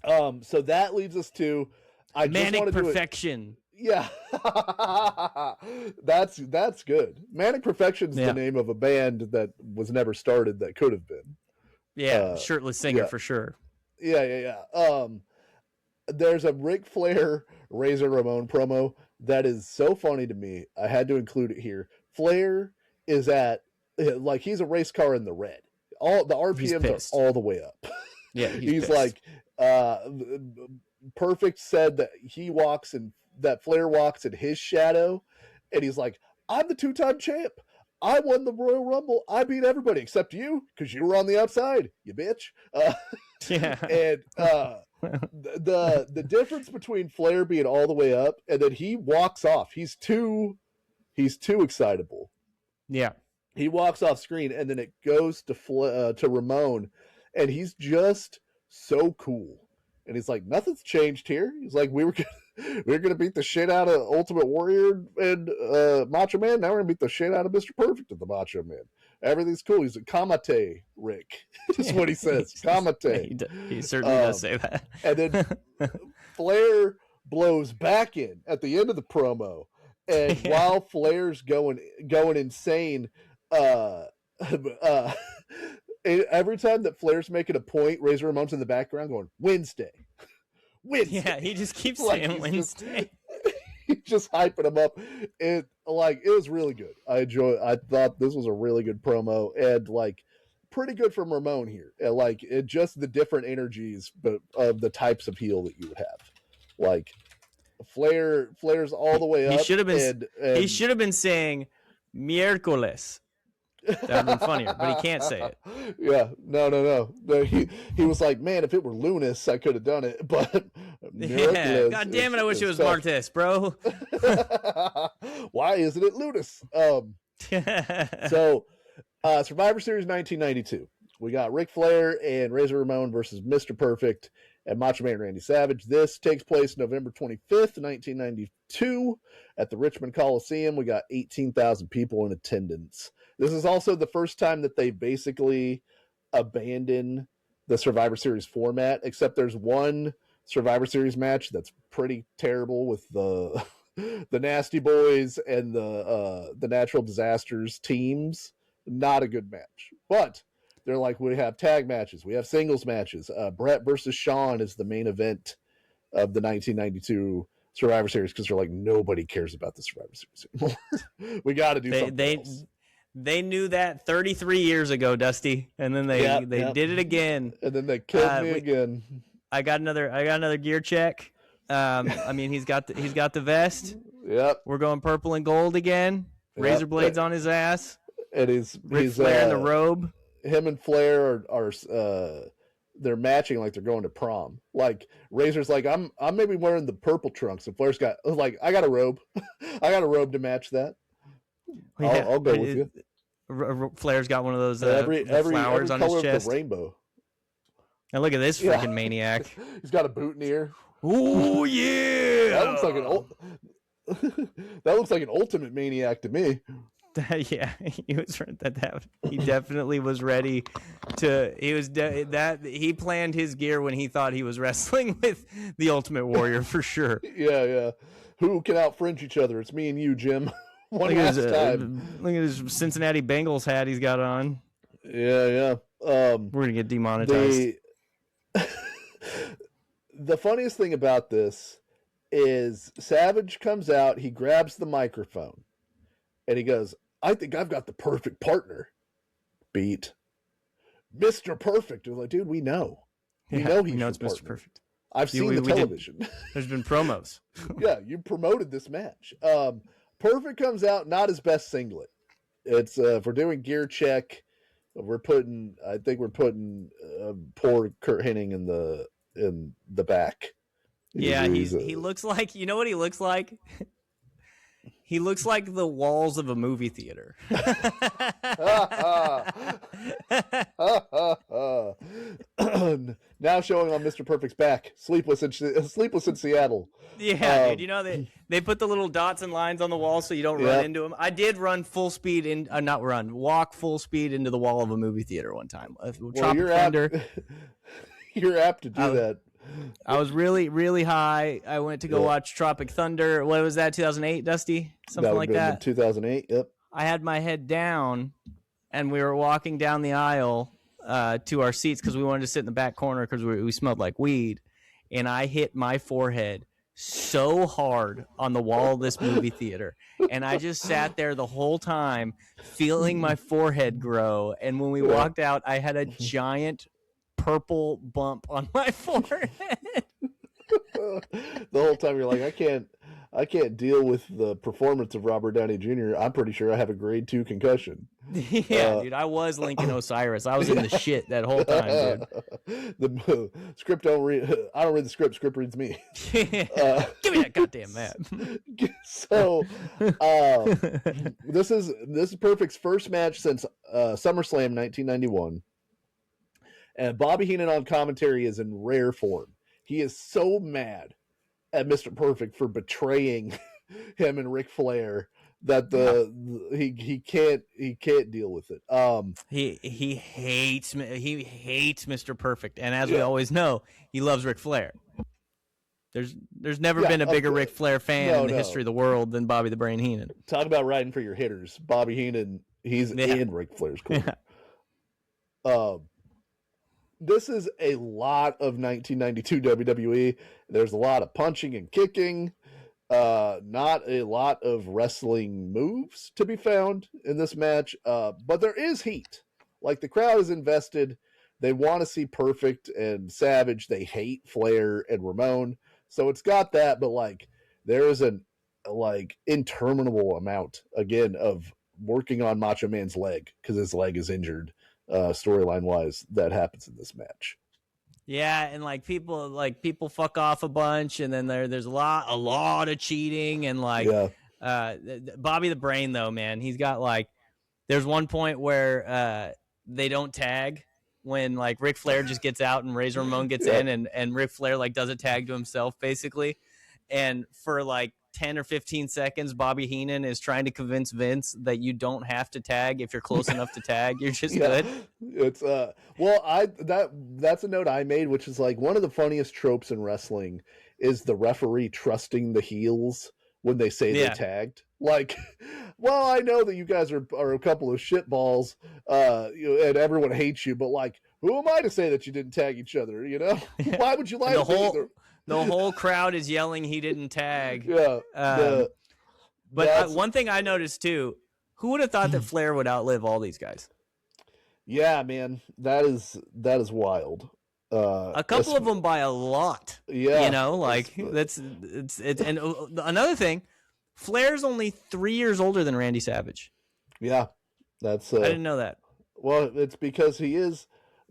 So that leads us to Manic Perfection. Yeah. That's good. Manic Perfection's the name of a band that was never started that could have been. Yeah, shirtless singer for sure. Yeah. There's a Ric Flair Razor Ramon promo that is so funny to me. I had to include it here. Flair is at, like, he's a race car in the red. All the RPMs are all the way up. Yeah, he's like, Perfect said that Flair walks in his shadow, and he's like, I'm the 2-time champ. I won the Royal Rumble. I beat everybody except you because you were on the outside, you bitch. Yeah. And the difference between Flair being all the way up and then he walks off. He's too excitable. Yeah. He walks off screen and then it goes to Ramon, and he's just so cool. And he's like, nothing's changed here. He's like, we were gonna beat the shit out of Ultimate Warrior and Macho Man. Now we're gonna beat the shit out of Mr. Perfect and the Macho Man. Everything's cool. He's a Kamate, Rick. That's what he says. Kamate. He certainly does say that. And then Flair blows back in at the end of the promo. And while Flair's going insane, every time that Flair's making a point, Razor Ramon's in the background going, Wednesday. Yeah, he just keeps saying Wednesday. He's just hyping him up. It was really good. I thought this was a really good promo, and like pretty good from Ramon here. And just the different energies, but of the types of heel that you would have. Like Flair's all the way up. He should have been saying miércoles. That would have been funnier, but he can't say it. Yeah, no. He was like, man, if it were Lunas, I could have done it. But yeah, God damn it, I wish it was Martes, bro. Why isn't it Lunas? So, Survivor Series 1992. We got Ric Flair and Razor Ramon versus Mr. Perfect and Macho Man Randy Savage. This takes place November 25th, 1992 at the Richmond Coliseum. We got 18,000 people in attendance. This is also the first time that they basically abandoned the Survivor Series format, except there's one Survivor Series match that's pretty terrible with the Nasty Boys and the Natural Disasters teams. Not a good match. But they're like, we have tag matches. We have singles matches. Brett versus Shawn is the main event of the 1992 Survivor Series because they're like, nobody cares about the Survivor Series anymore. We got to do something else. They knew that 33 years ago, Dusty, and then they did it again. And then they killed me again. I got another gear check. I mean, he's got the vest. Yep. We're going purple and gold again. Razor blades on his ass. And he's Flair in the robe. Him and Flair are they're matching like they're going to prom. Like Razor's like, I'm maybe wearing the purple trunks, and Flair's got like, I got a robe. I got a robe to match that. Yeah, I'll go with you. Flair's got one of those every flowers on his chest. Of the rainbow. And look at this freaking maniac. He's got a boot in the ear. Oh yeah, that looks like an Ultimate Maniac to me. Yeah, he definitely was ready to. He planned his gear when he thought he was wrestling with the Ultimate Warrior for sure. Yeah. Who can out-French each other? It's me and you, Jim. Look at his Cincinnati Bengals hat he's got on. Yeah. We're gonna get demonetized. The funniest thing about this is Savage comes out, he grabs the microphone, and he goes, I think I've got the perfect partner. Beat Mr. Perfect. We're like, dude, we know. We know he's Mr. Perfect. I've seen the television. There's been promos. Yeah, you promoted this match. Perfect comes out, not his best singlet. It's if we're doing gear check, I think we're putting poor Kurt Hennig in the back. He looks like, you know what he looks like? He looks like the walls of a movie theater. Now showing on Mr. Perfect's back, sleepless in Seattle. Yeah, dude, you know they put the little dots and lines on the wall so you don't run into them. I did run full speed walk full speed into the wall of a movie theater one time. You're apt to do that. I was really, really high. I went to go watch Tropic Thunder. What was that, 2008, Dusty? Something like that? 2008, yep. I had my head down, and we were walking down the aisle to our seats because we wanted to sit in the back corner because we smelled like weed. And I hit my forehead so hard on the wall of this movie theater. And I just sat there the whole time feeling my forehead grow. And when we walked out, I had a giant purple bump on my forehead. The whole time you're like, I can't deal with the performance of Robert Downey Jr. I'm pretty sure I have a grade 2 concussion. Yeah, dude, I was Lincoln Osiris. I was in the shit that whole time, dude. The script I don't read the script. Script reads me. Give me that goddamn map. So, this is Perfect's first match since SummerSlam 1991. And Bobby Heenan on commentary is in rare form. He is so mad at Mr. Perfect for betraying him and Ric Flair that he can't deal with it. He hates Mr. Perfect, and as we always know, he loves Ric Flair. There's never been a bigger Ric Flair fan in the history of the world than Bobby the Brain Heenan. Talk about riding for your hitters. Bobby Heenan, he's in Ric Flair's corner. This is a lot of 1992 WWE. There's a lot of punching and kicking. Not a lot of wrestling moves to be found in this match. But there is heat. Like, the crowd is invested. They want to see Perfect and Savage. They hate Flair and Ramon. So it's got that, but like there is an interminable amount again of working on Macho Man's leg because his leg is injured. Storyline wise, that happens in this match. Yeah, and people fuck off a bunch, and then there's a lot of cheating, and Bobby the Brain though, man, he's got there's one point where they don't tag when Ric Flair just gets out and Razor Ramon gets in, and Ric Flair does a tag to himself basically, and for 10 or 15 seconds, Bobby Heenan is trying to convince Vince that you don't have to tag if you're close enough to tag. You're just good. It's that's a note I made, which is one of the funniest tropes in wrestling is the referee trusting the heels when they say they tagged. Well, I know that you guys are a couple of shitballs, and everyone hates you, but who am I to say that you didn't tag each other? Why would you lie to me? The whole crowd is yelling he didn't tag. Yeah. One thing I noticed too, who would have thought that Flair would outlive all these guys? Yeah, man, that is wild. A couple of them by a lot. Yeah. It's and another thing, Flair's only 3 years older than Randy Savage. Yeah. I didn't know that. Well, it's because he is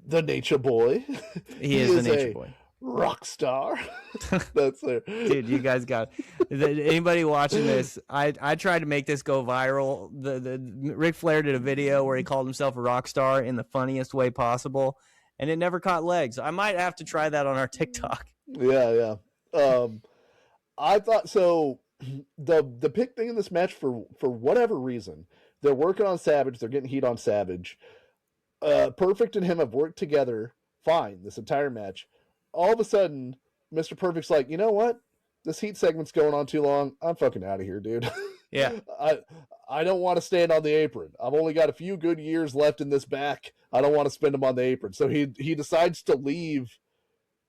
the Nature Boy. He is the Nature Boy. Rock star. That's there. Dude, you guys got anybody watching this? I tried to make this go viral. The Ric Flair did a video where he called himself a rock star in the funniest way possible, and it never caught legs. I might have to try that on our TikTok. Yeah. I thought so. The big thing in this match, for whatever reason, they're working on Savage. They're getting heat on Savage. Perfect and him have worked together fine this entire match. All of a sudden, Mr. Perfect's like, you know what? This heat segment's going on too long. I'm fucking out of here, dude. Yeah. I don't want to stand on the apron. I've only got a few good years left in this back. I don't want to spend them on the apron. So he decides to leave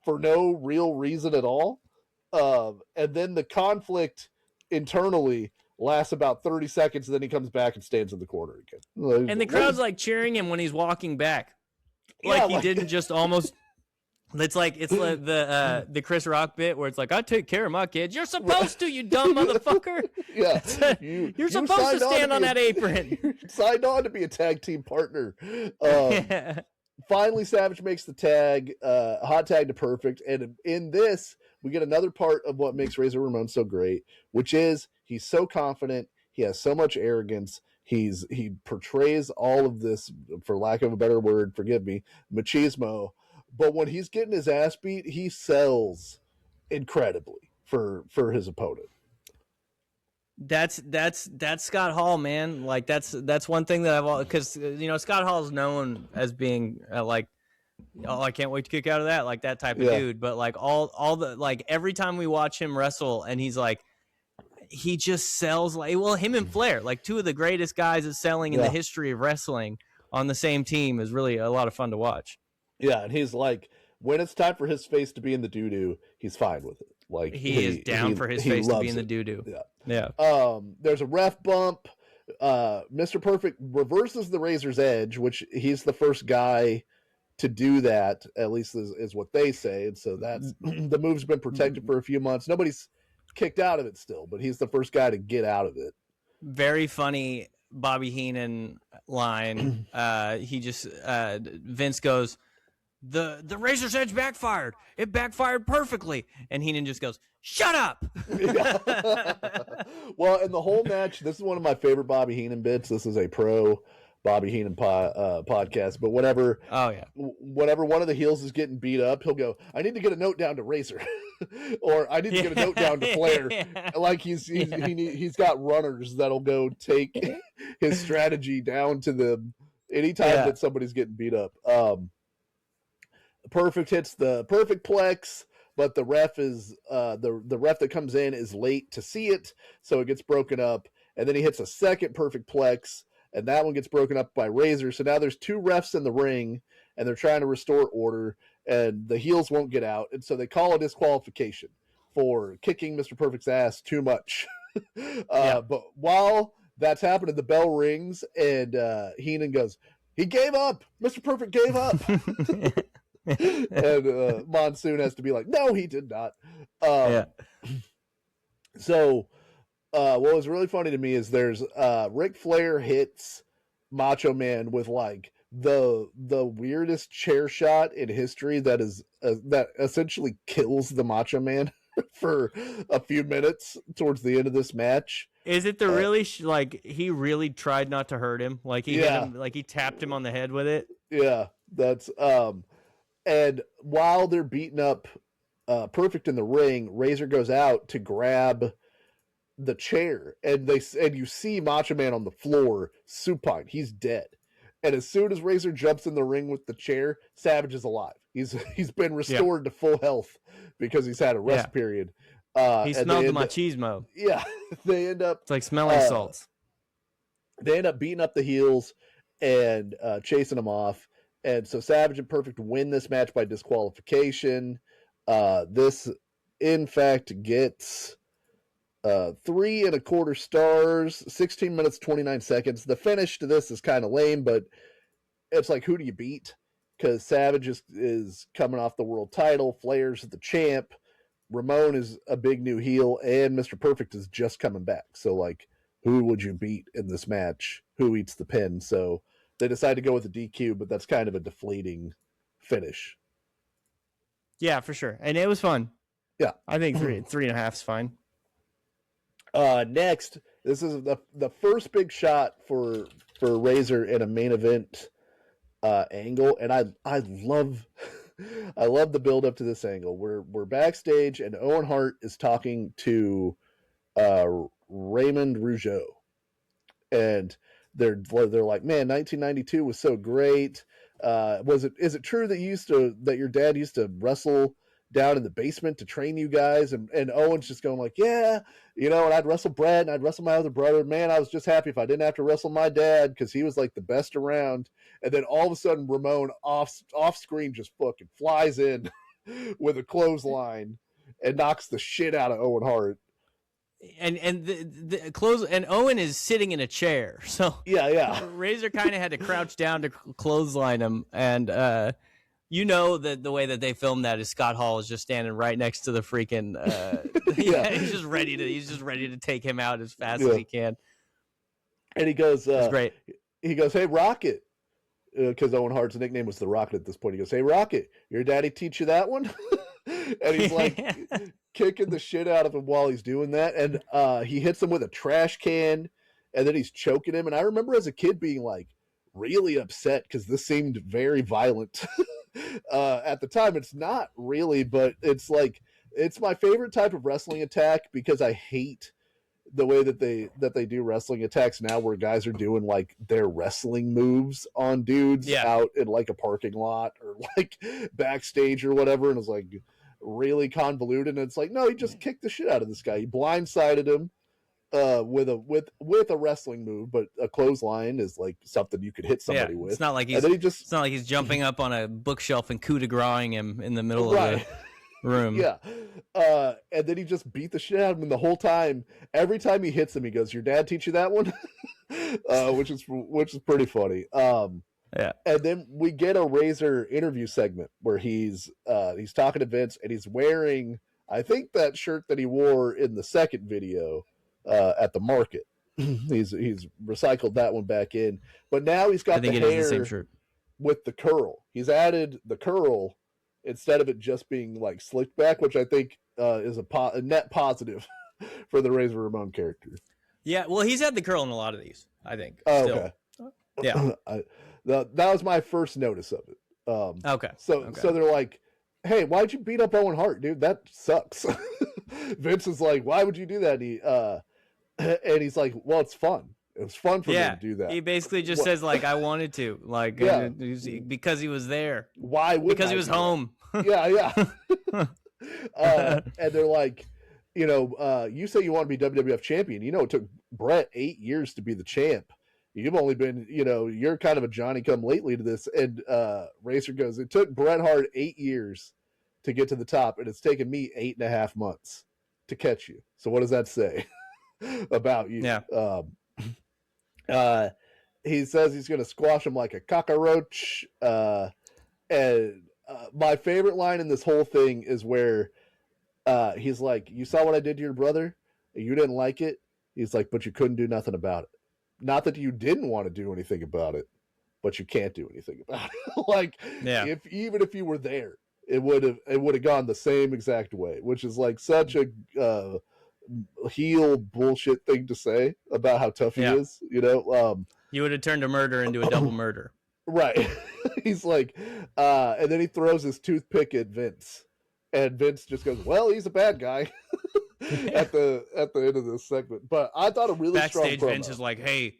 for no real reason at all. And then the conflict internally lasts about 30 seconds, and then he comes back and stands in the corner again. And the crowd's cheering him when he's walking back. He didn't just almost It's like the Chris Rock bit where it's like, I take care of my kids. You're supposed to, you dumb motherfucker. Yeah, You're supposed to stand on that apron. You signed on to be a tag team partner. Yeah. Finally, Savage makes the tag, hot tag to Perfect, and in this we get another part of what makes Razor Ramon so great, which is he's so confident, he has so much arrogance, he portrays all of this, for lack of a better word, forgive me, machismo. But when he's getting his ass beat, he sells incredibly for his opponent. That's Scott Hall, man. Like that's one thing that because Scott Hall is known as being like, oh, I can't wait to kick out of that, like that type of dude. But like all the like every time we watch him wrestle, and he's like, he just sells like, well, him and Flair, like two of the greatest guys at selling in the history of wrestling, on the same team is really a lot of fun to watch. Yeah, and he's like, when it's time for his face to be in the doo-doo, he's fine with it. Like he is down for his face to be in the doo-doo. Yeah. There's a ref bump. Mr. Perfect reverses the Razor's Edge, which he's the first guy to do that, at least is what they say. And so that's the move's been protected for a few months. Nobody's kicked out of it still, but he's the first guy to get out of it. Very funny Bobby Heenan line. He just Vince goes, The Razor's Edge backfired. It backfired perfectly. And Heenan just goes, shut up. Well, in the whole match, this is one of my favorite Bobby Heenan bits. This is a pro Bobby Heenan podcast. But whenever one of the heels is getting beat up, he'll go, I need to get a note down to Razor. Or I need to get a note down to Flair. Like he's got runners that'll go take his strategy down to them anytime that somebody's getting beat up. Perfect hits the perfect plex, but the ref is the ref that comes in is late to see it, so it gets broken up. And then he hits a second perfect plex, and that one gets broken up by Razor. So now there's two refs in the ring, and they're trying to restore order, and the heels won't get out, and so they call a disqualification for kicking Mr. Perfect's ass too much. But while that's happening, the bell rings, and Heenan goes, "He gave up. Mr. Perfect gave up." And Monsoon has to be like, no, he did not. So what was really funny to me is there's Ric Flair hits Macho Man with like the weirdest chair shot in history that is that essentially kills the Macho Man for a few minutes towards the end of this match. Is it the really like he really tried not to hurt him? Like he hit him, like he tapped him on the head with it? Yeah, that's and while they're beating up Perfect in the ring, Razor goes out to grab the chair, and you see Macho Man on the floor, supine. He's dead. And as soon as Razor jumps in the ring with the chair, Savage is alive. He's been restored to full health because he's had a rest period. He smelled the machismo. Yeah, they end up. It's like smelling salts. They end up beating up the heels and chasing them off. And so Savage and Perfect win this match by disqualification. This, in fact, gets 3 1/4 stars, 16 minutes, 29 seconds. The finish to this is kind of lame, but it's like, who do you beat? Because Savage is coming off the world title. Flair's the champ. Ramon is a big new heel, and Mr. Perfect is just coming back. So, like, who would you beat in this match? Who eats the pin? So they decide to go with a DQ, but that's kind of a deflating finish. Yeah, for sure. And it was fun. Yeah. I think 3.5 is fine. Next, this is the first big shot for Razor in a main event angle, and I love I love the build up to this angle. We're backstage, and Owen Hart is talking to Raymond Rougeau, and they're like, man, 1992 was so great. Is it true that your dad used to wrestle down in the basement to train you guys? And Owen's just going like, yeah, and I'd wrestle Brett and I'd wrestle my other brother. Man, I was just happy if I didn't have to wrestle my dad because he was like the best around. And then all of a sudden Ramon off screen just fucking flies in with a clothesline and knocks the shit out of Owen Hart. And the close, and Owen is sitting in a chair, so yeah. Razor kind of had to crouch down to clothesline him, and you know that the way that they filmed that is Scott Hall is just standing right next to the freaking Yeah. he's just ready to take him out as fast Yeah. as he can. And he goes, It's great. He goes, "Hey, Rocket," because Owen Hart's nickname was the Rocket at this point. He goes, "Hey, Rocket, your daddy teach you that one?" And he's like kicking the shit out of him while he's doing that. And he hits him with a trash can, and then he's choking him. And I remember as a kid being like really upset because this seemed very violent. At the time, it's not really, but it's like it's my favorite type of wrestling attack because I hate the way that they do wrestling attacks now, where guys are doing like their wrestling moves on dudes out in like a parking lot or like backstage or whatever, and it's like really convoluted. And it's like, no, he just kicked the shit out of this guy. He blindsided him with a wrestling move, but a clothesline is like something you could hit somebody with. It's not like it's not like he's jumping up on a bookshelf and coup de graceing him in the middle of the room. Yeah. And then he just beat the shit out of him. And the whole time, every time he hits him, he goes, "Your dad teach you that one?" Which is pretty funny. Yeah. And then we get a Razor interview segment where he's talking to Vince, and he's wearing, I think, that shirt that he wore in the second video at the market. he's recycled that one back in, but now he's got the hair, the same shirt with the curl. He's added the curl instead of it just being like slicked back, which I think is a net positive for the Razor Ramon character. Yeah, well, he's had the curl in a lot of these, I think. Oh, still. okay. Yeah. That was my first notice of it. Okay. So they're like, "Hey, why'd you beat up Owen Hart, dude? That sucks." Vince is like, "Why would you do that?" And he's like, "Well, it's fun. It was fun for me to do that." He basically just says like, "I wanted to," like, because he was there. Why would? Because he was home. Yeah. And they're like, you say you want to be WWF champion. It took Brett 8 years to be the champ. You've only been, you're kind of a Johnny come lately to this. And Razor goes, "It took Bret Hart 8 years to get to the top, and it's taken me 8.5 months to catch you. So what does that say about you?" Yeah. He says he's going to squash him like a cockroach. And my favorite line in this whole thing is where he's like, "You saw what I did to your brother? You didn't like it." He's like, "But you couldn't do nothing about it. Not that you didn't want to do anything about it, but you can't do anything about it." Like, even if you were there, it would have gone the same exact way, which is like such a heel bullshit thing to say about how tough he is. You would have turned a murder into a double murder. Right. He's like, and then he throws his toothpick at Vince, and Vince just goes, "Well, he's a bad guy." at the end of this segment. But I thought a really backstage strong promo. Vince is like, hey,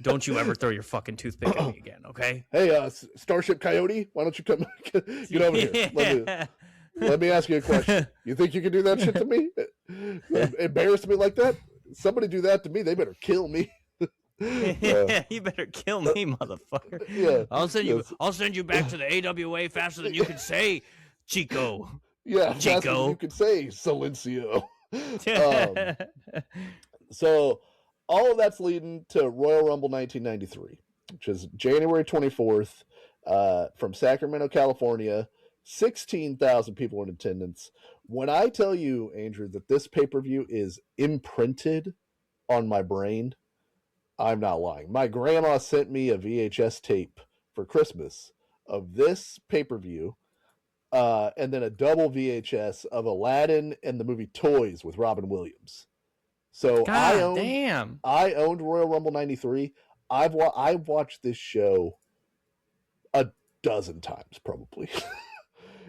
don't you ever throw your fucking toothpick at me again, okay? "Hey, Starship Coyote, why don't you come get over here? Let me ask you a question. You think you can do that shit to me? Embarrass me like that? Somebody do that to me, they better kill me." You better kill me, motherfucker. Yeah. I'll send you back to the AWA faster than you can say, Chico. Yeah, Chico. Faster than you could say, Silencio. So all of that's leading to Royal Rumble 1993, which is January 24th, from Sacramento, California. 16,000 people in attendance. When I tell you, Andrew, that this pay-per-view is imprinted on my brain, I'm not lying. My grandma sent me a VHS tape for Christmas of this pay-per-view, and then a double VHS of Aladdin and the movie Toys with Robin Williams. So I owned Royal Rumble 93. I've watched this show a dozen times probably.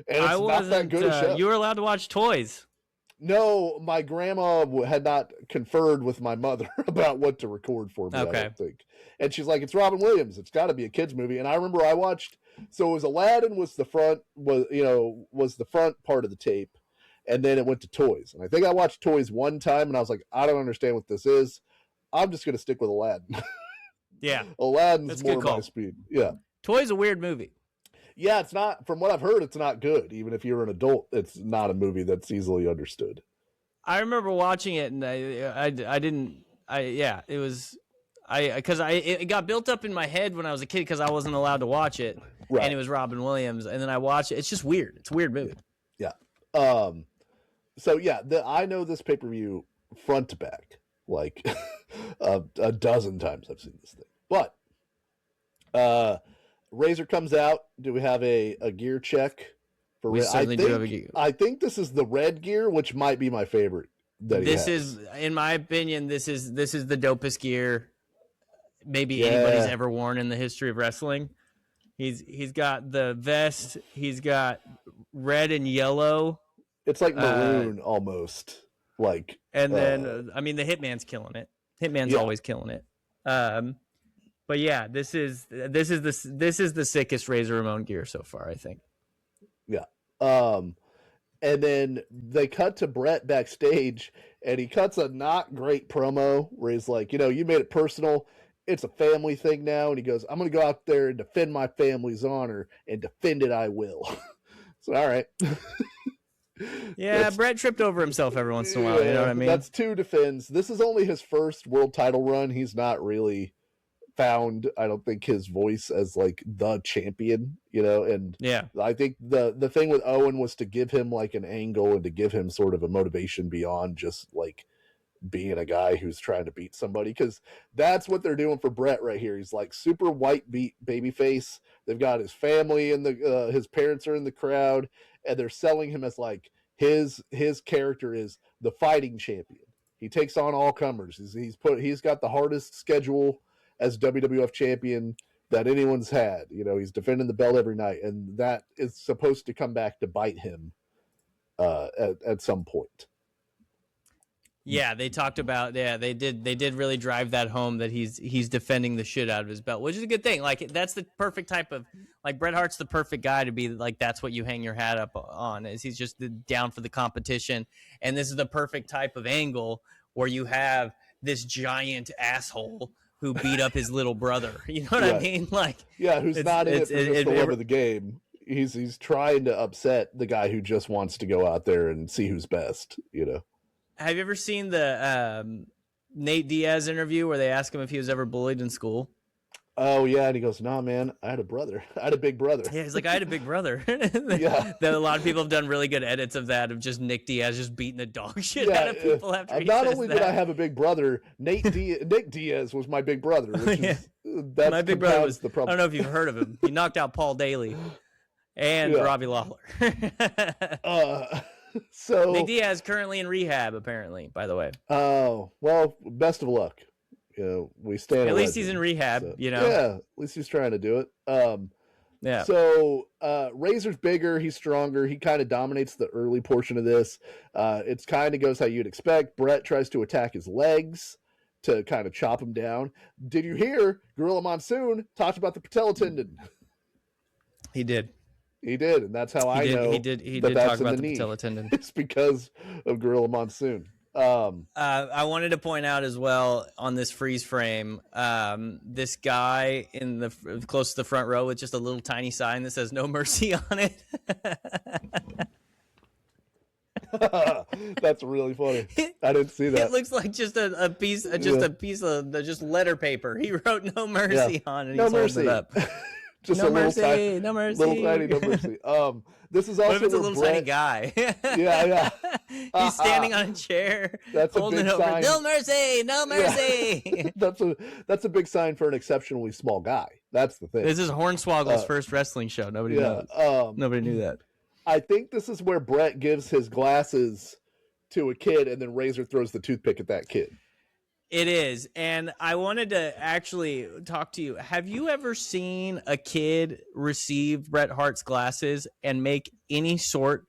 And it's not that good a show. You were allowed to watch Toys. No, my grandma had not conferred with my mother about what to record for me, I don't think. And she's like, "It's Robin Williams. It's got to be a kid's movie." And I remember I watched, so it was Aladdin was the front part of the tape, and then it went to Toys. And I think I watched Toys one time, and I was like, "I don't understand what this is. I'm just going to stick with Aladdin." Yeah. Aladdin's more my speed. Yeah. Toys is a weird movie. Yeah, it's not, from what I've heard, it's not good. Even if you're an adult, it's not a movie that's easily understood. I remember watching it, and it was, It got built up in my head when I was a kid because I wasn't allowed to watch it, Right. and it was Robin Williams, and then I watched it. It's just weird. It's a weird movie. Yeah. So yeah, I know this pay-per-view front to back, like a dozen times I've seen this thing. But Razor comes out. Do we have a gear check for We certainly do have a gear. I think this is the red gear, which might be my favorite. This is, in my opinion, this is the dopest gear maybe anybody's ever worn in the history of wrestling. He's got the vest. He's got red and yellow. It's like maroon almost. Like, and then I mean, the Hitman's killing it. Hitman's always killing it. But yeah, this is the sickest Razor Ramon gear so far, I think. Yeah. And then they cut to Brett backstage, and he cuts a not great promo where he's like, you made it personal. It's a family thing now. And he goes, I'm going to go out there and defend my family's honor, and defend it I will. So, all right. Yeah, Brett tripped over himself every once in a while. You know what I mean? That's 2 defends. This is only his first world title run. He's not really found, I don't think, his voice as like the champion, and yeah, I think the thing with Owen was to give him like an angle and to give him sort of a motivation beyond just like being a guy who's trying to beat somebody, because that's what they're doing for Brett right here. He's like super white beat baby face. They've got his family and his parents are in the crowd, and they're selling him as like his character is the fighting champion. He takes on all comers. He's got the hardest schedule as WWF champion that anyone's had. He's defending the belt every night, and that is supposed to come back to bite him at some point. Yeah, they talked about they did really drive that home, that he's defending the shit out of his belt, which is a good thing. Like, that's the perfect type of, like, Bret Hart's the perfect guy to be like, that's what you hang your hat up on, is he's just down for the competition. And this is the perfect type of angle where you have this giant asshole who beat up his little brother. You know what I mean? Like, yeah, who's not in it for just the love of the game. He's trying to upset the guy who just wants to go out there and see who's best. Have you ever seen the Nate Diaz interview where they ask him if he was ever bullied in school? Oh yeah, and he goes, "Nah, man, I had a brother. I had a big brother." Yeah, he's like, "I had a big brother." Yeah, that a lot of people have done really good edits of that, of just Nick Diaz just beating the dog shit out of people after he not says only that. did I have a big brother, Nick Diaz was my big brother. Which is, my big brother was the problem. I don't know if you've heard of him. He knocked out Paul Daly and Robbie Lawler. So Nick Diaz currently in rehab, apparently. By the way. Oh well, best of luck. We stand. At least he's in rehab. So, Yeah, at least he's trying to do it. Yeah. So Razor's bigger. He's stronger. He kind of dominates the early portion of this. It's kind of goes how you'd expect. Brett tries to attack his legs to kind of chop him down. Did you hear Gorilla Monsoon talked about the patella tendon? He did. He did, and that's how I know. He did talk about the patella tendon. It's because of Gorilla Monsoon. I wanted to point out as well on this freeze frame, this guy in the close to the front row with just a little tiny sign that says "No Mercy" on it. That's really funny. I didn't see that. It looks like just a piece of just letter paper. He wrote "No Mercy" on it. No mercy. It up. Just no a mercy, little tiny, no mercy, little tiny no mercy. This is also what if it's a little tiny guy? Yeah. He's standing on a chair. That's holding a big it over. sign. No mercy, no mercy. Yeah. That's a big sign for an exceptionally small guy. That's the thing. This is Hornswoggle's first wrestling show. Nobody knows. Nobody knew that. I think this is where Brett gives his glasses to a kid, and then Razor throws the toothpick at that kid. It is. And I wanted to actually talk to you. Have you ever seen a kid receive Bret Hart's glasses and make any sort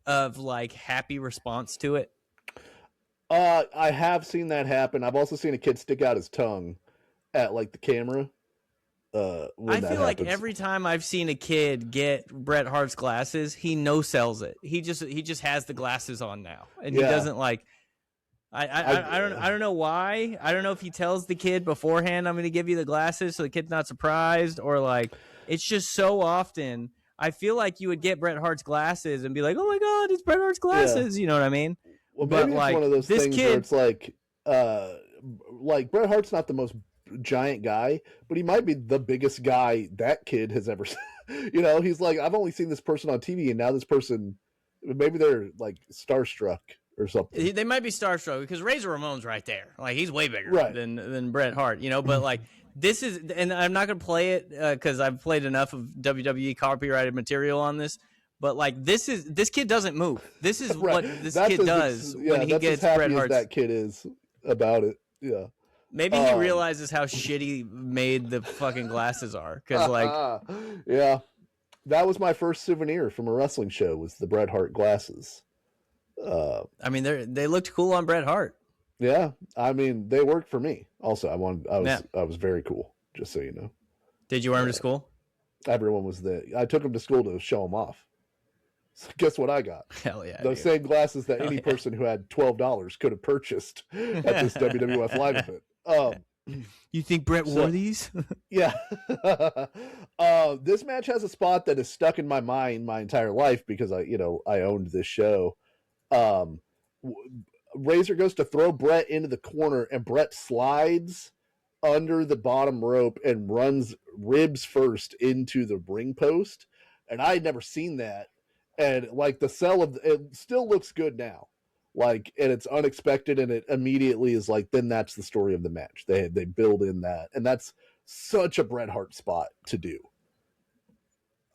of like happy response to it? I have seen that happen. I've also seen a kid stick out his tongue at like the camera. I feel like every time I've seen a kid get Bret Hart's glasses, he no-sells it. He just has the glasses on now. And he doesn't like I don't know why. I don't know if he tells the kid beforehand, I'm going to give you the glasses so the kid's not surprised, or like it's just so often. I feel like you would get Bret Hart's glasses and be like, "Oh my God, it's Bret Hart's glasses." You know what I mean? Well, maybe it's like, one of those things where it's like Bret Hart's not the most giant guy, but he might be the biggest guy that kid has ever seen. He's like, I've only seen this person on TV, and now this person, maybe they're like starstruck or something. They might be starstruck because Razor Ramon's right there. Like, he's way bigger Right. than Bret Hart, but like, this is, and I'm not going to play it because I've played enough of WWE copyrighted material on this. But like, this kid doesn't move. This is right. what this that's kid does when he gets Bret Hart. That kid is about it. Yeah. Maybe he realizes how shitty made the fucking glasses are. Because like, yeah, that was my first souvenir from a wrestling show, was the Bret Hart glasses. I mean, they looked cool on Bret Hart. Yeah, I mean, they worked for me. Also, I was very cool. Just so you know. Did you wear them to school? Everyone was there. I took them to school to show them off. So guess what I got? Hell yeah! Those same glasses that any person who had $12 could have purchased at this WWF live event. You think Bret wore these? Yeah. This match has a spot that is stuck in my mind my entire life because I owned this show. Razor goes to throw Bret into the corner, and Bret slides under the bottom rope and runs ribs first into the ring post. And I had never seen that. And like, the sell of it still looks good now. Like, and it's unexpected, and it immediately is like, then that's the story of the match. They build in that, and that's such a Bret Hart spot to do.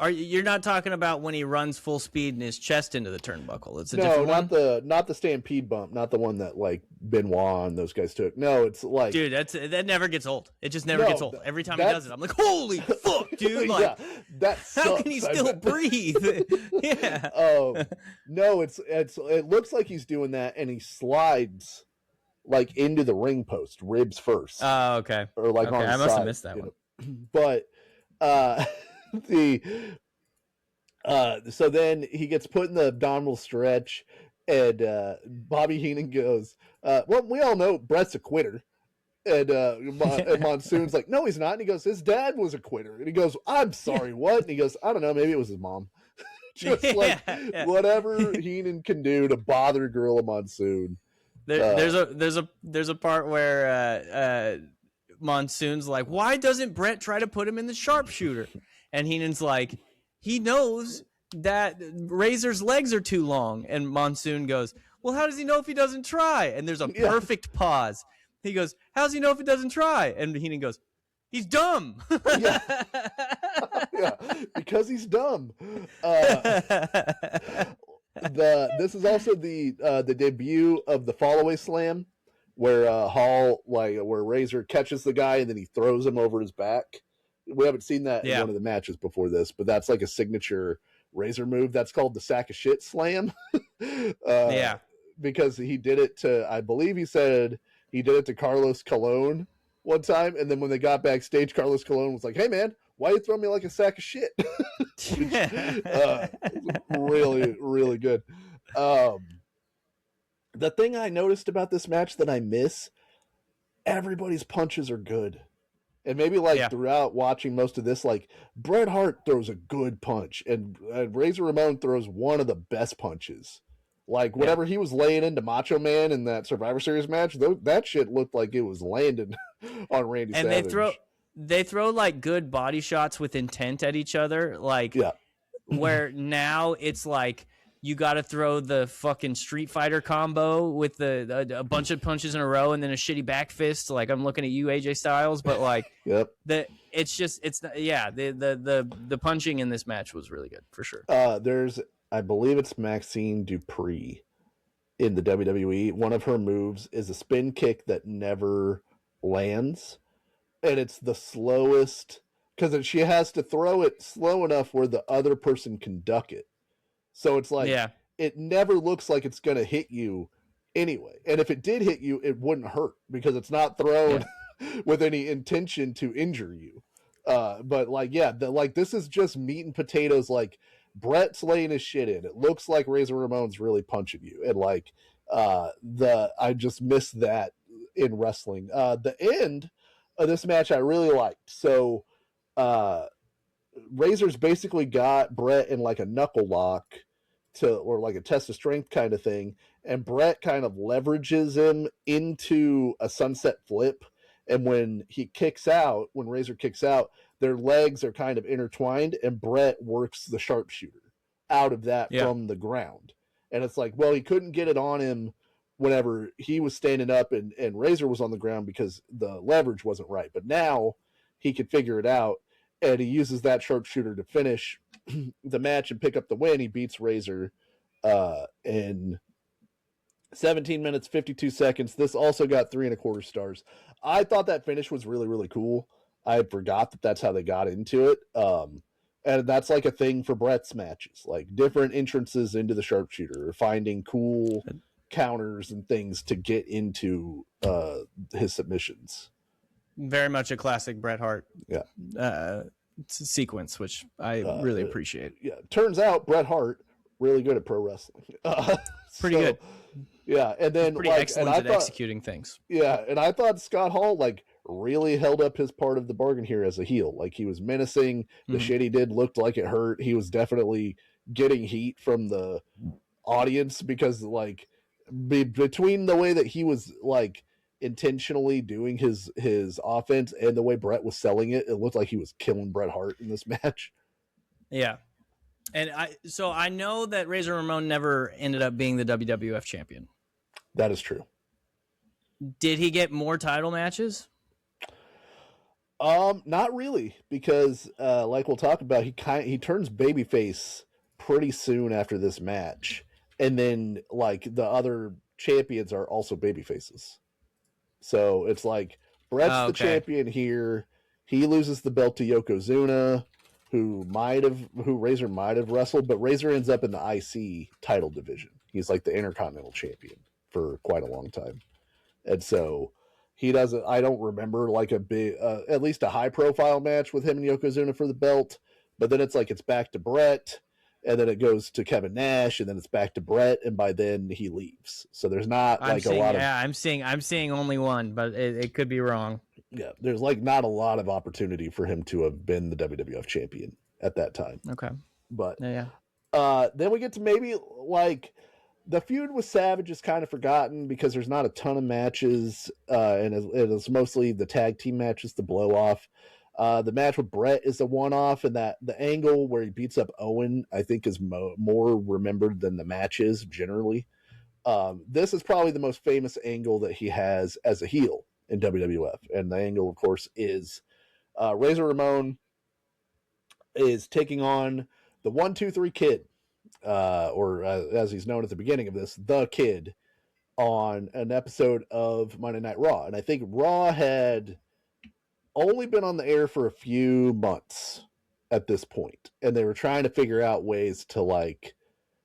You're not talking about when he runs full speed and his chest into the turnbuckle? It's different one? Not the Stampede bump, not the one that like Benoit and those guys took. No, it's like, dude, that never gets old. It just never gets old. Every time he does it, I'm like, holy fuck, dude! Like, that sucks. How can he still breathe? Yeah. No, it looks like he's doing that, and he slides like into the ring post, ribs first. Oh, okay. Or like, on the I must side, have missed that one. But so then he gets put in the abdominal stretch, and Bobby Heenan goes, well, we all know Bret's a quitter. And Monsoon's like, no, he's not. And he goes, his dad was a quitter. And he goes, I'm sorry, what? And he goes, I don't know, maybe it was his mom. Just whatever Heenan can do to bother Gorilla Monsoon. There's a part where Monsoon's like, why doesn't Bret try to put him in the sharpshooter? And Heenan's like, he knows that Razor's legs are too long. And Monsoon goes, well, how does he know if he doesn't try? And there's a perfect pause. He goes, how does he know if he doesn't try? And Heenan goes, he's dumb. Yeah, because he's dumb. This is also the debut of the fallaway slam, where where Razor catches the guy and then he throws him over his back. We haven't seen that in one of the matches before this, but that's like a signature Razor move. That's called the sack of shit slam. Because he did it to, I believe he said he did it to Carlos Colon one time, and then when they got backstage, Carlos Colon was like, hey man, why you throw me like a sack of shit? Really, really good. The thing I noticed about this match that I miss, everybody's punches are good. And maybe throughout watching most of this, like, Bret Hart throws a good punch, and Razor Ramon throws one of the best punches. Like, whatever he was laying into Macho Man in that Survivor Series match, that shit looked like it was landing on Randy Savage. And they throw like good body shots with intent at each other, like where now it's like you got to throw the fucking Street Fighter combo with a bunch of punches in a row and then a shitty back fist. Like, I'm looking at you, AJ Styles, but like the punching in this match was really good for sure. I believe it's Maxine Dupree in the WWE. One of her moves is a spin kick that never lands, and it's the slowest because she has to throw it slow enough where the other person can duck it. So it's like, it never looks like it's going to hit you anyway. And if it did hit you, it wouldn't hurt because it's not thrown with any intention to injure you. But like, this is just meat and potatoes. Like, Bret's laying his shit in. It looks like Razor Ramon's really punching you. And like, I just missed that in wrestling. The end of this match I really liked. So, Razor's basically got Bret in like a knuckle lock or like a test of strength kind of thing, and Bret kind of leverages him into a sunset flip, And when Razor kicks out, their legs are kind of intertwined, and Brett works the sharpshooter out of that from the ground. And it's like, well, he couldn't get it on him whenever he was standing up and Razor was on the ground because the leverage wasn't right. But now he could figure it out, and he uses that sharpshooter to finish the match and pick up the win. He beats Razor in 17 minutes, 52 seconds. This also got 3.25 stars. I thought that finish was really, really cool. I forgot that that's how they got into it. And that's like a thing for Brett's matches, like different entrances into the sharpshooter, or finding cool counters and things to get into his submissions. Very much a classic Bret Hart sequence, which I really appreciate. Yeah, turns out Bret Hart really good at pro wrestling. Pretty good. Yeah, and then pretty excellent at executing things. Yeah, and I thought Scott Hall like really held up his part of the bargain here as a heel. Like, he was menacing. The shit he did looked like it hurt. He was definitely getting heat from the audience because, like, between the way that he was like intentionally doing his offense and the way Bret was selling it, it looked like he was killing Bret Hart in this match. Yeah. And I know that Razor Ramon never ended up being the WWF champion. That is true. Did he get more title matches? Not really, because like we'll talk about, he turns babyface pretty soon after this match, and then like the other champions are also babyfaces. So it's like Bret's the champion here. He loses the belt to Yokozuna, who Razor might have wrestled, but Razor ends up in the IC title division. He's like the Intercontinental champion for quite a long time. And so he doesn't, I don't remember like a big, at least a high profile match with him and Yokozuna for the belt, but then it's like, it's back to Bret, and then it goes to Kevin Nash, and then it's back to Bret, and by then he leaves. So there's not a lot of... Yeah, I'm seeing only one, but it could be wrong. Yeah, there's like not a lot of opportunity for him to have been the WWF champion at that time. Okay. But yeah. Then we get to maybe like the feud with Savage is kind of forgotten because there's not a ton of matches, and it's mostly the tag team matches to blow off. The match with Bret is a one-off, and that the angle where he beats up Owen, I think, is more remembered than the match is generally. This is probably the most famous angle that he has as a heel in WWF, and the angle, of course, is Razor Ramon is taking on the 1-2-3 Kid, or as he's known at the beginning of this, the Kid, on an episode of Monday Night Raw. And I think Raw had only been on the air for a few months at this point, and they were trying to figure out ways to like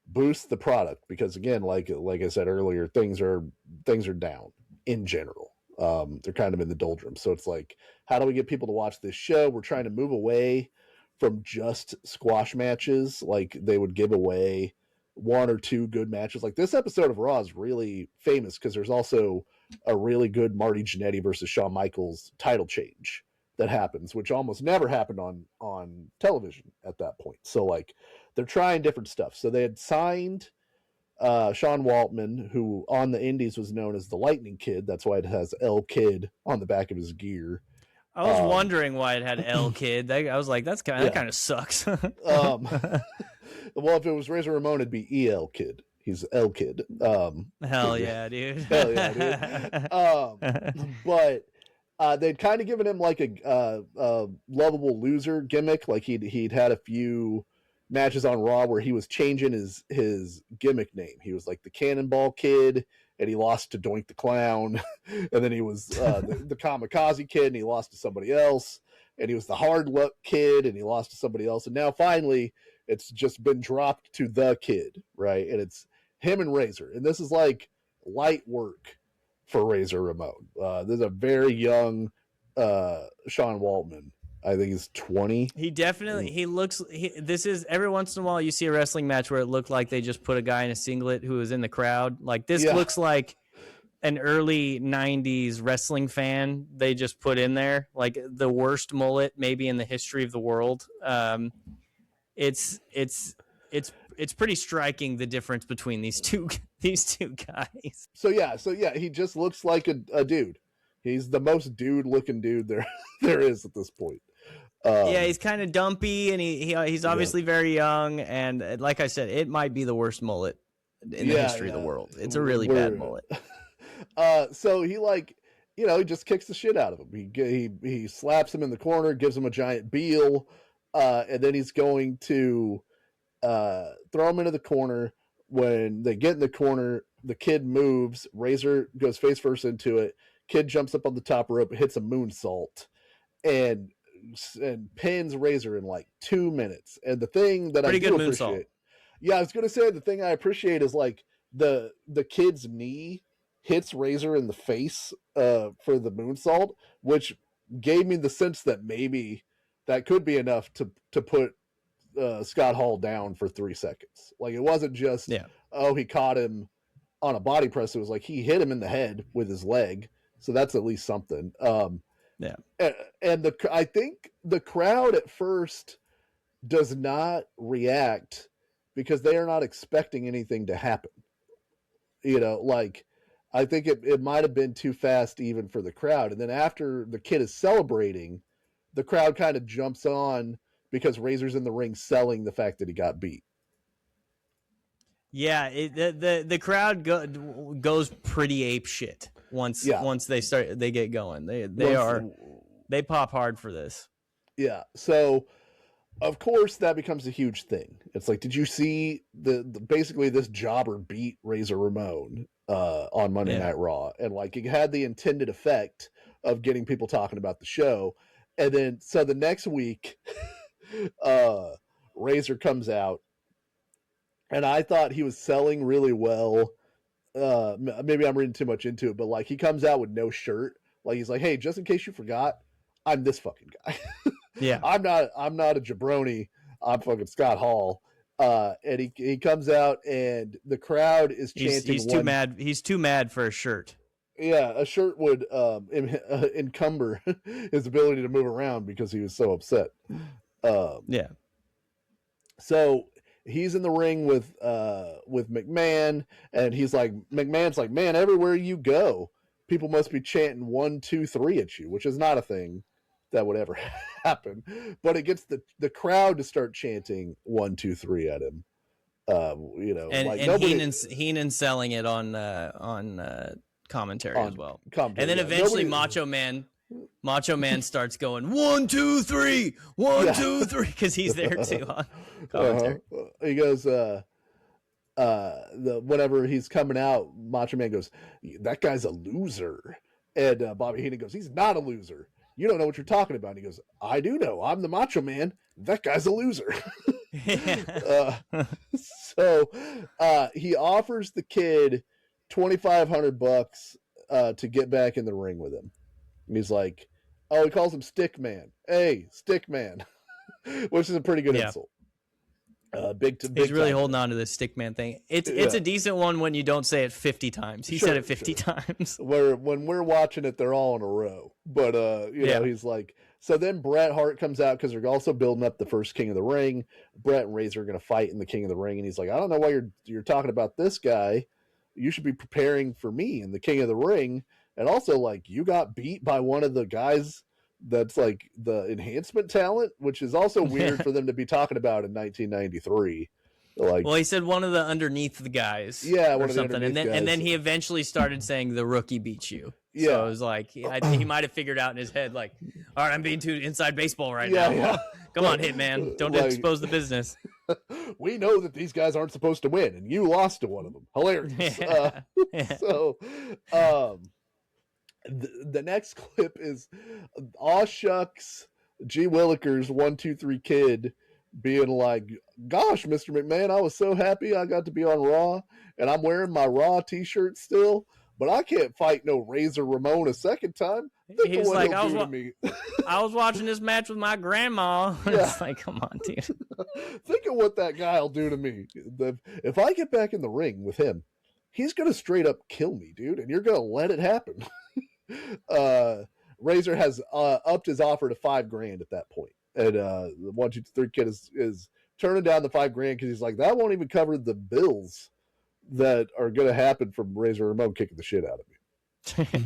boost the product because, again, like I said earlier, things are down in general. They're kind of in the doldrums. So it's like, how do we get people to watch this show? We're trying to move away from just squash matches. Like, they would give away 1 or 2 good matches. Like, this episode of Raw is really famous because there's also a really good Marty Jannetty versus Shawn Michaels title change that happens, which almost never happened on television at that point. So like, they're trying different stuff. So they had signed Sean Waltman, who on the indies was known as the Lightning Kid. That's why it has L Kid on the back of his gear. I was wondering why it had L Kid. I was like, that kind of sucks. Well, if it was Razor Ramon, it'd be EL Kid. He's L Kid. Hell yeah, dude. Hell yeah, dude. But they'd kind of given him like a lovable loser gimmick. Like he'd had a few matches on Raw where he was changing his gimmick name. He was like the Cannonball Kid, and he lost to Doink the Clown. And then he was the Kamikaze Kid, and he lost to somebody else. And he was the Hard Luck Kid, and he lost to somebody else. And now finally, it's just been dropped to the Kid, right? And it's him and Razor. And this is like light work for Razor Ramon. There's a very young Sean Waltman. I think he's 20. This is every once in a while you see a wrestling match where it looked like they just put a guy in a singlet who was in the crowd. Like this looks like an early 90s wrestling fan they just put in there, like the worst mullet maybe in the history of the world. It's pretty striking, the difference between these two guys. So yeah, he just looks like a dude. He's the most dude-looking dude there is at this point. Yeah, he's kind of dumpy, and he's obviously very young. And like I said, it might be the worst mullet in the history of the world. It's a really bad mullet. So he he just kicks the shit out of him. He slaps him in the corner, gives him a giant Beal, and then he's going to throw him into the corner. When they get in the corner, the kid moves. Razor goes face first into it. Kid jumps up on the top rope, hits a moonsault, and pins Razor in like 2 minutes. And the thing that I do appreciate, I was going to say the thing I appreciate is like the kid's knee hits Razor in the face for the moonsault, which gave me the sense that maybe that could be enough to put Scott Hall down for 3 seconds. Like, it wasn't just he caught him on a body press. It was like he hit him in the head with his leg, so that's at least something. And I think the crowd at first does not react because they are not expecting anything to happen. I think it might have been too fast even for the crowd. And then after the kid is celebrating, the crowd kind of jumps on because Razor's in the ring selling the fact that he got beat. Yeah, the crowd goes pretty ape shit once they get going. They pop hard for this. Yeah. So of course that becomes a huge thing. It's like, did you see the basically this jobber beat Razor Ramon on Monday Night Raw, and like it had the intended effect of getting people talking about the show. And then so the next week Razor comes out, and I thought he was selling really well. Maybe I'm reading too much into it, but like he comes out with no shirt. Like he's like, hey, just in case you forgot, I'm this fucking guy. Yeah. I'm not a jabroni. I'm fucking Scott Hall. And he comes out, and the crowd is chanting. He's too mad. He's too mad for a shirt. Yeah, a shirt would encumber his ability to move around because he was so upset. So he's in the ring with McMahon, and McMahon's like, man, everywhere you go, people must be chanting 1, 2, 3 at you, which is not a thing that would ever happen. But it gets the crowd to start chanting 1, 2, 3 at him. Heenan selling it on commentary as well. And then eventually Macho Man starts going 1, 2, 3, 1, 2, 3 because he's there too on commentary. He goes, whenever he's coming out, Macho Man goes, that guy's a loser. And Bobby Heenan goes, he's not a loser. You don't know what you're talking about. And he goes, I do know. I'm the Macho Man. That guy's a loser. So he offers the kid $2,500 to get back in the ring with him. And he's like, he calls him Stick Man. Hey, Stick Man, which is a pretty good insult. He's really holding on to this Stick Man thing. It's a decent one when you don't say it 50 times. He said it 50 times. When we're watching it, they're all in a row. But he's like, so then Bret Hart comes out because they're also building up the first King of the Ring. Bret and Razor are going to fight in the King of the Ring, and he's like, I don't know why you're talking about this guy. You should be preparing for me in the King of the Ring. And also, like, you got beat by one of the guys that's like the enhancement talent, which is also weird for them to be talking about in 1993. Like, well, he said one of the underneath the guys, or something, and then he eventually started saying the rookie beats you. Yeah, so it was like he might have figured out in his head, like, all right, I'm being too inside baseball right now. Yeah. Come on, Hitman, don't expose the business. We know that these guys aren't supposed to win, and you lost to one of them. Hilarious. So, the next clip is aw shucks G Willikers 1, 2, 3 kid being like, gosh, Mr. McMahon, I was so happy I got to be on Raw, and I'm wearing my Raw t-shirt still, but I can't fight no Razor Ramon a second time. He's like, I was watching this match with my grandma. It's like, come on, dude. Think of what that guy will do to me. If I get back in the ring with him, he's going to straight up kill me, dude, and you're going to let it happen. Razor has upped his offer to $5,000 at that point. And the 1, 2, 3 kid is turning down the $5,000 because he's like, that won't even cover the bills that are going to happen from Razor Ramon kicking the shit out of me.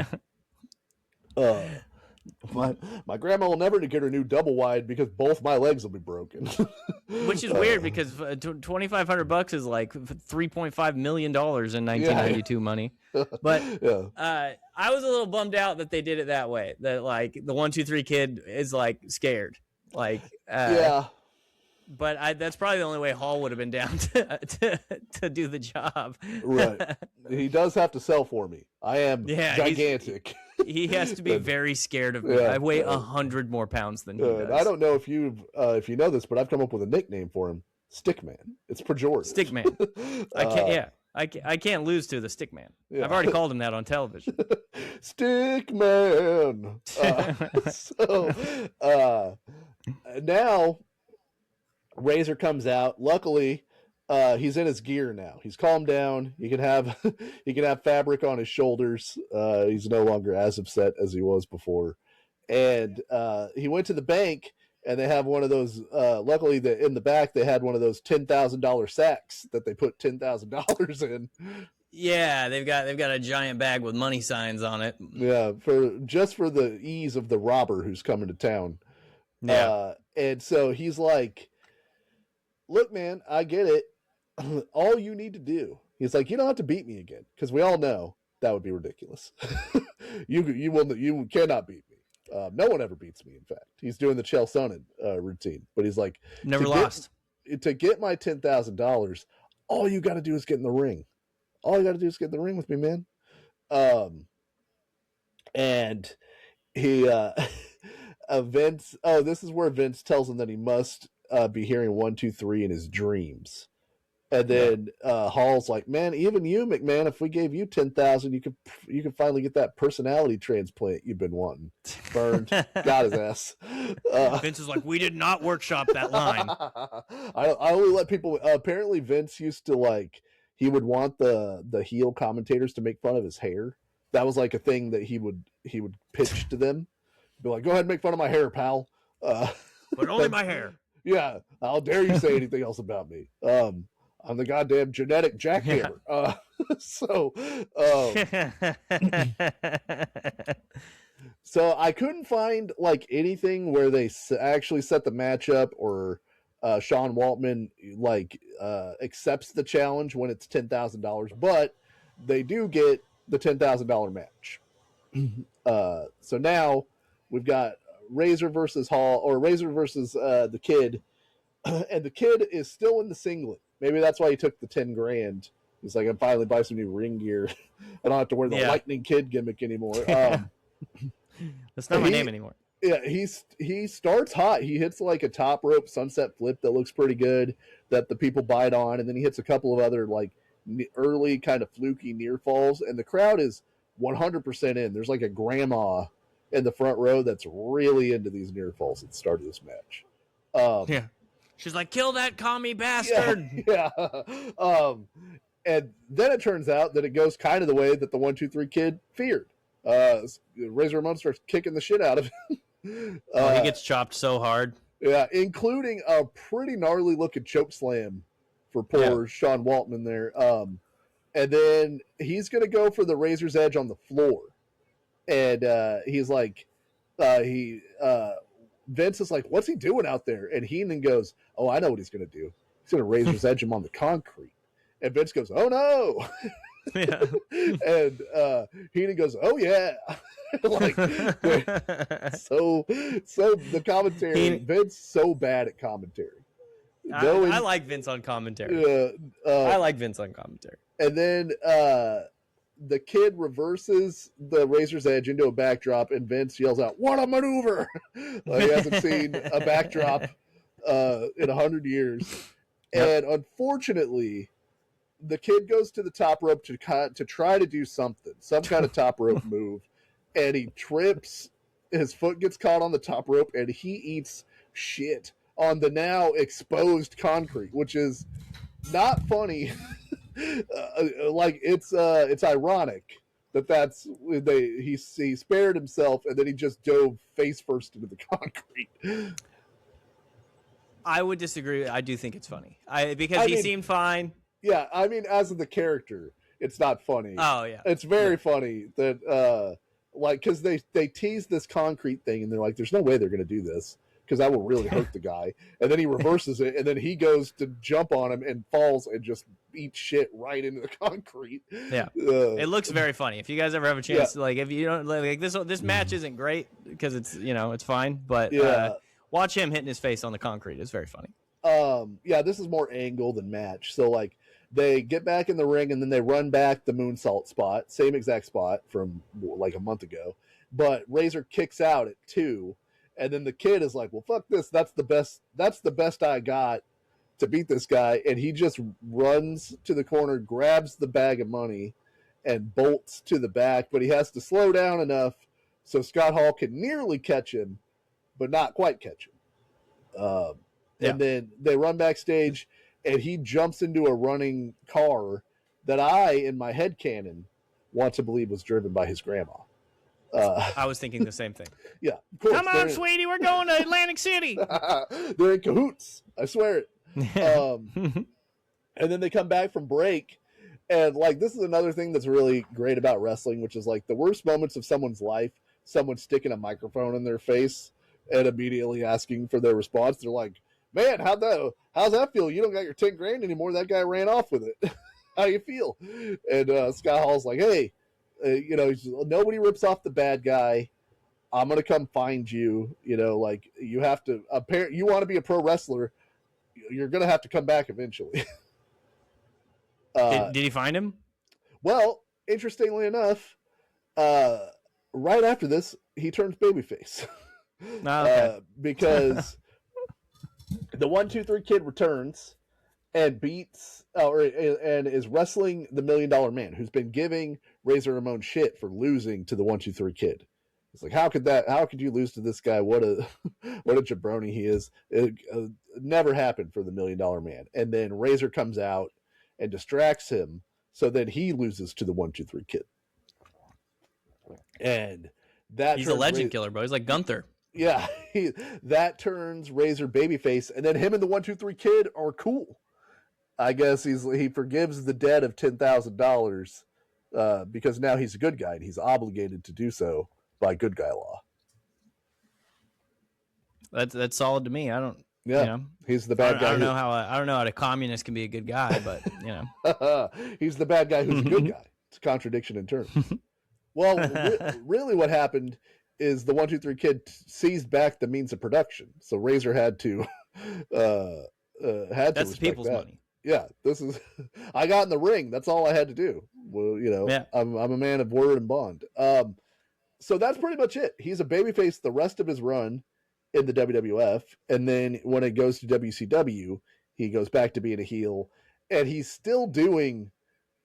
Uh, my grandma will never get her new double wide because both my legs will be broken. Which is weird because $2,500 is like $3.5 million in 1992 money. But I was a little bummed out that they did it that way. That like the 1, 2, 3 kid is like scared, like yeah. But that's probably the only way Hall would have been down to do the job. Right. He does have to sell for me. I am gigantic. He has to be very scared of me. I weigh 100 more pounds than he does. I don't know if you know this, but I've come up with a nickname for him: Stickman. It's pejorative. Stickman. I can't. Yeah, I can't lose to the Stickman. Yeah. I've already called him that on television. Stickman. Now Razor comes out. Luckily, he's in his gear now. He's calmed down. He can have fabric on his shoulders. He's no longer as upset as he was before. And he went to the bank, and they have one of those. Luckily, in the back they had one of those $10,000 sacks that they put $10,000 in. Yeah, they've got a giant bag with money signs on it. Yeah, for the ease of the robber who's coming to town. Yeah, and so he's like, "Look, man, I get it. All you need to do," he's like, "you don't have to beat me again, because we all know that would be ridiculous. you cannot beat me. No one ever beats me. In fact, he's doing the Chael Sonnen routine, but he's like, never lost. To get my $10,000, all you got to do is get in the ring. All you got to do is get in the ring with me, man." And he Vince. Oh, this is where Vince tells him that he must be hearing 1, 2, 3 in his dreams. And then Hall's like, "Man, even you, McMahon, if we gave you 10,000, you could finally get that personality transplant you've been wanting." Burned, got his ass. Vince is like, "We did not workshop that line." I only let people. Apparently, Vince used to like. He would want the heel commentators to make fun of his hair. That was like a thing that he would pitch to them. Be like, "Go ahead and make fun of my hair, pal." But only my hair. Yeah, how dare you say anything else about me? I'm the goddamn genetic jackhammer. So I couldn't find like anything where they actually set the matchup or Sean Waltman like accepts the challenge when it's $10,000, but they do get the $10,000 match. So now we've got Razor versus Hall, or Razor versus the Kid, and the Kid is still in the singlet. Maybe that's why he took the 10 grand. He's like, "I'm finally buy some new ring gear. I don't have to wear the Lightning Kid gimmick anymore." That's not my name anymore. Yeah, he starts hot. He hits like a top rope sunset flip that looks pretty good, that the people bite on, and then he hits a couple of other like early kind of fluky near falls, and the crowd is 100% in. There's like a grandma in the front row that's really into these near falls at the start of this match. Yeah. She's like, "Kill that commie bastard." Yeah. And then it turns out that it goes kind of the way that the 1, 2, 3 Kid feared. Razor Ramon starts kicking the shit out of him. He gets chopped so hard. Yeah, including a pretty gnarly looking choke slam for poor Sean Waltman there. And then he's going to go for the Razor's Edge on the floor. And he's like, Vince is like, "What's he doing out there?" And Heenan goes, "Oh, I know what he's going to do. He's going to Razor's Edge him on the concrete." And Vince goes, "Oh, no." Yeah. And Heenan goes, "Oh, yeah." Like, so the commentary, Vince so bad at commentary. I like Vince on commentary. I like Vince on commentary. And then the Kid reverses the Razor's Edge into a backdrop, and Vince yells out, "What a maneuver!" Like he hasn't seen a backdrop in 100 years. Yep. And unfortunately, the Kid goes to the top rope to try to do some kind of top rope move, and he trips. His foot gets caught on the top rope, and he eats shit on the now exposed concrete, which is not funny. Like it's ironic that's he spared himself, and then he just dove face first into the concrete. I would disagree. I do think it's funny. Because he seemed fine. Yeah, I mean, as of the character, it's not funny. Oh yeah, it's very funny that like, because they tease this concrete thing, and they're like, "There's no way they're going to do this because that will really hurt the guy." And then he reverses it, and then he goes to jump on him and falls and just eats shit right into the concrete. Yeah, it looks very funny. If you guys ever have a chance, to, like, if you don't like this match isn't great because it's it's fine, but watch him hitting his face on the concrete. It's very funny. This is more angle than match. So like they get back in the ring and then they run back the moonsault spot, same exact spot from like a month ago. But Razor kicks out at 2, and then the kid is like, "Well, fuck this. That's the best I got to beat this guy." And he just runs to the corner, grabs the bag of money, and bolts to the back. But he has to slow down enough so Scott Hall can nearly catch him, but not quite catch him. And then they run backstage, and he jumps into a running car that I, in my headcanon, want to believe was driven by his grandma. I was thinking the same thing. Yeah, of course. Come on, sweetie, we're going to Atlantic City. They're in cahoots. I swear it. And then they come back from break, and like this is another thing that's really great about wrestling, which is like the worst moments of someone's life, someone sticking a microphone in their face and immediately asking for their response. They're like, "Man, how's that feel? You don't got your 10 grand anymore. That guy ran off with it. How you feel?" And Scott Hall's like, "Hey, nobody rips off the bad guy. I'm going to come find you. Like you have to, you want to be a pro wrestler. You're going to have to come back eventually." Did he find him? Well, interestingly enough, right after this, he turns babyface. Okay. Because the 1-2-3 Kid returns and beats and is wrestling the $1 Million Man, who's been giving Razor Ramon shit for losing to the 1-2-3 Kid. It's like, how could you lose to this guy? What a jabroni he is. It never happened for the $1 Million Man. And then Razor comes out and distracts him, so that he loses to the 1-2-3 Kid. And he's a legend killer, bro. He's like Gunther. Yeah, that turns Razor babyface, and then him and the 1-2-3 Kid are cool. I guess he forgives the debt of $10,000 because now he's a good guy and he's obligated to do so by good guy law. That's solid to me. I don't. Yeah, he's the bad guy. I don't know how a communist can be a good guy, but he's the bad guy who's a good guy. It's a contradiction in terms. Well, really, what happened is the 1-2-3 Kid seized back the means of production, so Razor had to That's the people's money. Yeah, this is. I got in the ring. That's all I had to do. Well, I'm a man of word and bond. So that's pretty much it. He's a babyface the rest of his run in the WWF, and then when it goes to WCW, he goes back to being a heel, and he's still doing.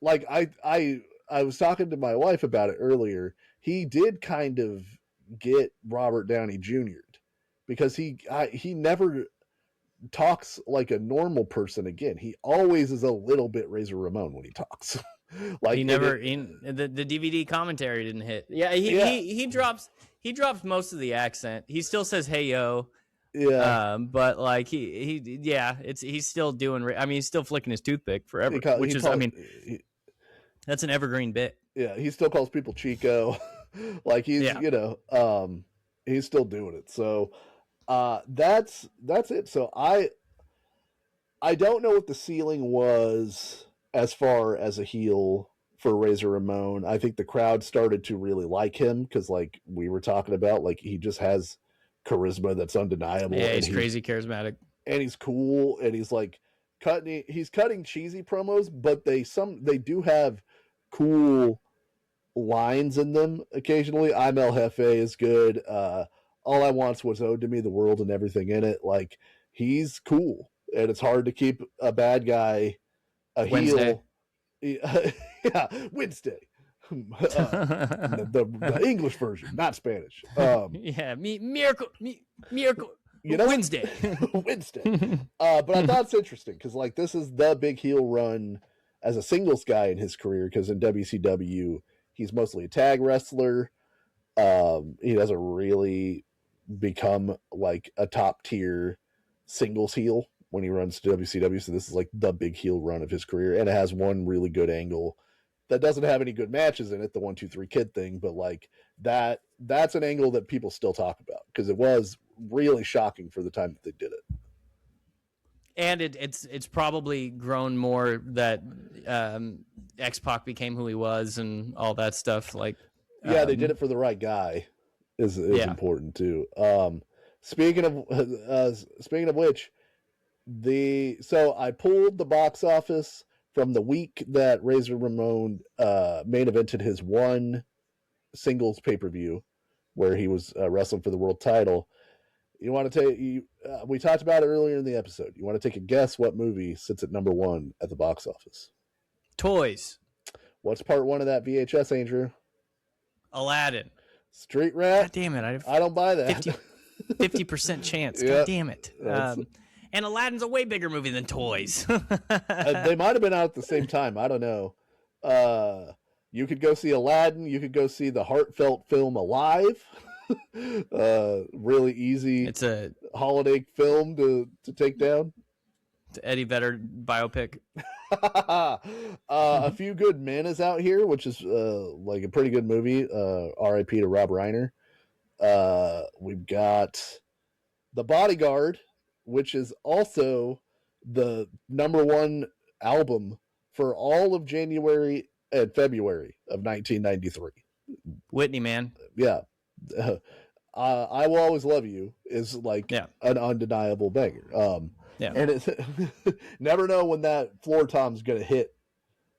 Like I was talking to my wife about it earlier. He did kind of get Robert Downey Jr. because he never talks like a normal person again. He always is a little bit Razor Ramon when he talks. Like he never the DVD commentary didn't hit. Yeah, he drops most of the accent. He still says "Hey yo." Yeah. But like he's still doing. I mean, he's still flicking his toothpick forever, that's an evergreen bit. Yeah, he still calls people Chico. Like he's he's still doing it. So that's it. So I don't know what the ceiling was as far as a heel for Razor Ramon. I think the crowd started to really like him because, like we were talking about, like he just has charisma that's undeniable. Yeah, he's crazy charismatic, and he's cool, and he's like cutting cheesy promos, but they do have cool lines in them occasionally. I'm El Jefe is good. All I Want's What's Owed to Me, the world and everything in it. Like he's cool, and it's hard to keep a bad guy a Wednesday. heel. Yeah, Wednesday. The English version, not Spanish. Miracle. Wednesday. Wednesday. But I thought it's interesting because like this is the big heel run as a singles guy in his career, because in WCW he's mostly a tag wrestler. He doesn't really become like a top tier singles heel when he runs to WCW. So this is like the big heel run of his career, and it has one really good angle that doesn't have any good matches in it, the 1-2-3 kid thing, but like that's an angle that people still talk about because it was really shocking for the time that they did it. And it's probably grown more that X-Pac became who he was and all that stuff. Like, yeah, they did it for the right guy. Is important too. Speaking of which, so I pulled the box office from the week that Razor Ramon main evented his one singles pay-per-view where he was wrestling for the world title. You want to take we talked about it earlier in the episode. You want to take a guess what movie sits at number 1 at the box office? Toys. What's part 1 of that VHS, Andrew? Aladdin. Street Rat. God damn it! I don't buy that. 50% chance. Yep. God damn it! And Aladdin's a way bigger movie than Toys. They might have been out at the same time. I don't know. You could go see Aladdin. You could go see the heartfelt film Alive. Really easy. It's a holiday film to take down. Eddie Vedder biopic. A Few Good Men is out here, which is like a pretty good movie. R.I.P. to Rob Reiner. We've got The Bodyguard, which is also the number 1 album for all of January and February of 1993. Whitney, man. Yeah. I Will Always Love You is like an undeniable banger. And it's never know when that floor tom's going to hit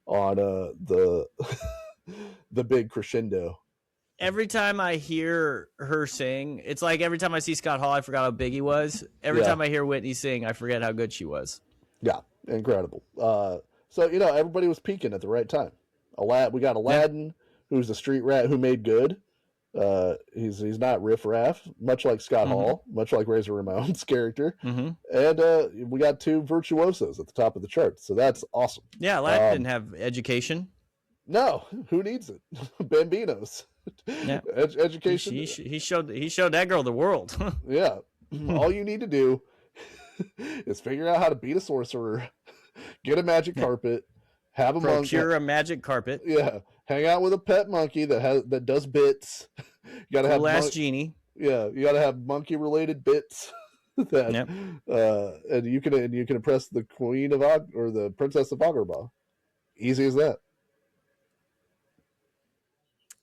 on the big crescendo. Every time I hear her sing, it's like every time I see Scott Hall, I forgot how big he was. Every time I hear Whitney sing, I forget how good she was. Yeah, incredible. So, everybody was peaking at the right time. We got Aladdin, who's a street rat who made good. He's not riffraff, much like Scott Hall, much like Razor Ramon's character. And we got 2 virtuosos at the top of the chart. So that's awesome. Yeah, Aladdin didn't have education. No, who needs it? Bambinos. Yeah. Education. He showed that girl the world. Yeah. All you need to do is figure out how to beat a sorcerer, get a magic carpet, have a procure a magic carpet. Yeah. Hang out with a pet monkey that does bits. You gotta have last genie. Yeah, you gotta have monkey related bits. And you can impress the queen of or the princess of Agrabah. Easy as that.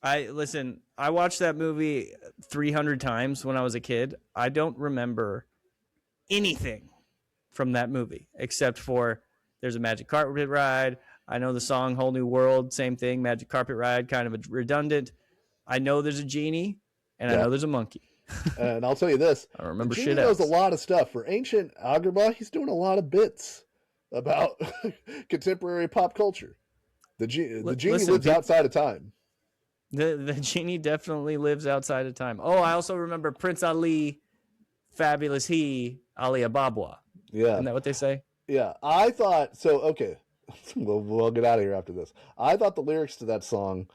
I watched that movie 300 times when I was a kid. I don't remember anything from that movie except for there's a magic carpet ride. I know the song Whole New World, same thing, magic carpet ride, kind of redundant. I know there's a genie and I know there's a monkey. And I'll tell you this. I don't remember the shit genie else. knows a lot of stuff. For ancient Agrabah, he's doing a lot of bits about contemporary pop culture. The genie lives outside of time. The genie definitely lives outside of time. Oh, I also remember Prince Ali, Fabulous He, Ali Ababwa. Yeah. Isn't that what they say? Yeah. I thought, so, okay. We'll get out of here after this. I thought the lyrics to that song,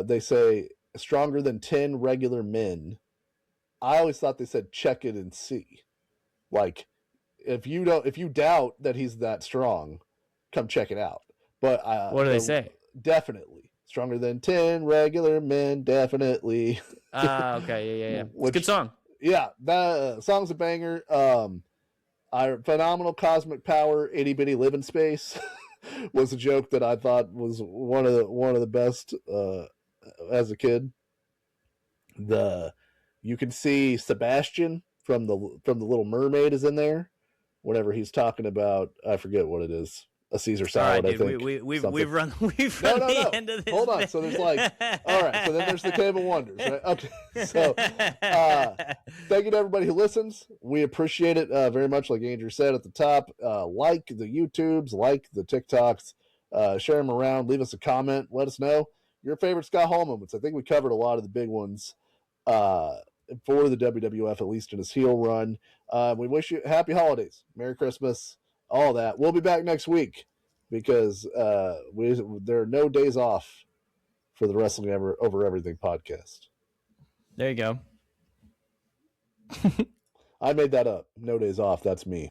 they say, stronger than 10 regular men. I always thought they said, check it and see. Like, if you doubt that he's that strong, come check it out. But what do they say? Definitely. Stronger than 10 regular men, definitely. Okay, yeah. It's a good song. Yeah, that song's a banger. Phenomenal cosmic power, itty bitty living space was a joke that I thought was one of the best as a kid. You can see Sebastian from the Little Mermaid is in there whenever he's talking about, I forget what it is. A Caesar salad, right, dude, I think. We've run the end of this. Hold on. So there's all right. So then there's the Cave of Wonders, right? Okay. So thank you to everybody who listens. We appreciate it very much. Like Andrew said at the top, like the YouTubes, like the TikToks, share them around. Leave us a comment. Let us know your favorite Scott Hall moments. I think we covered a lot of the big ones for the WWF, at least in his heel run. We wish you happy holidays, Merry Christmas. All that. We'll be back next week because there are no days off for the Wrestling Over Everything podcast. There you go. I made that up. No days off. That's me.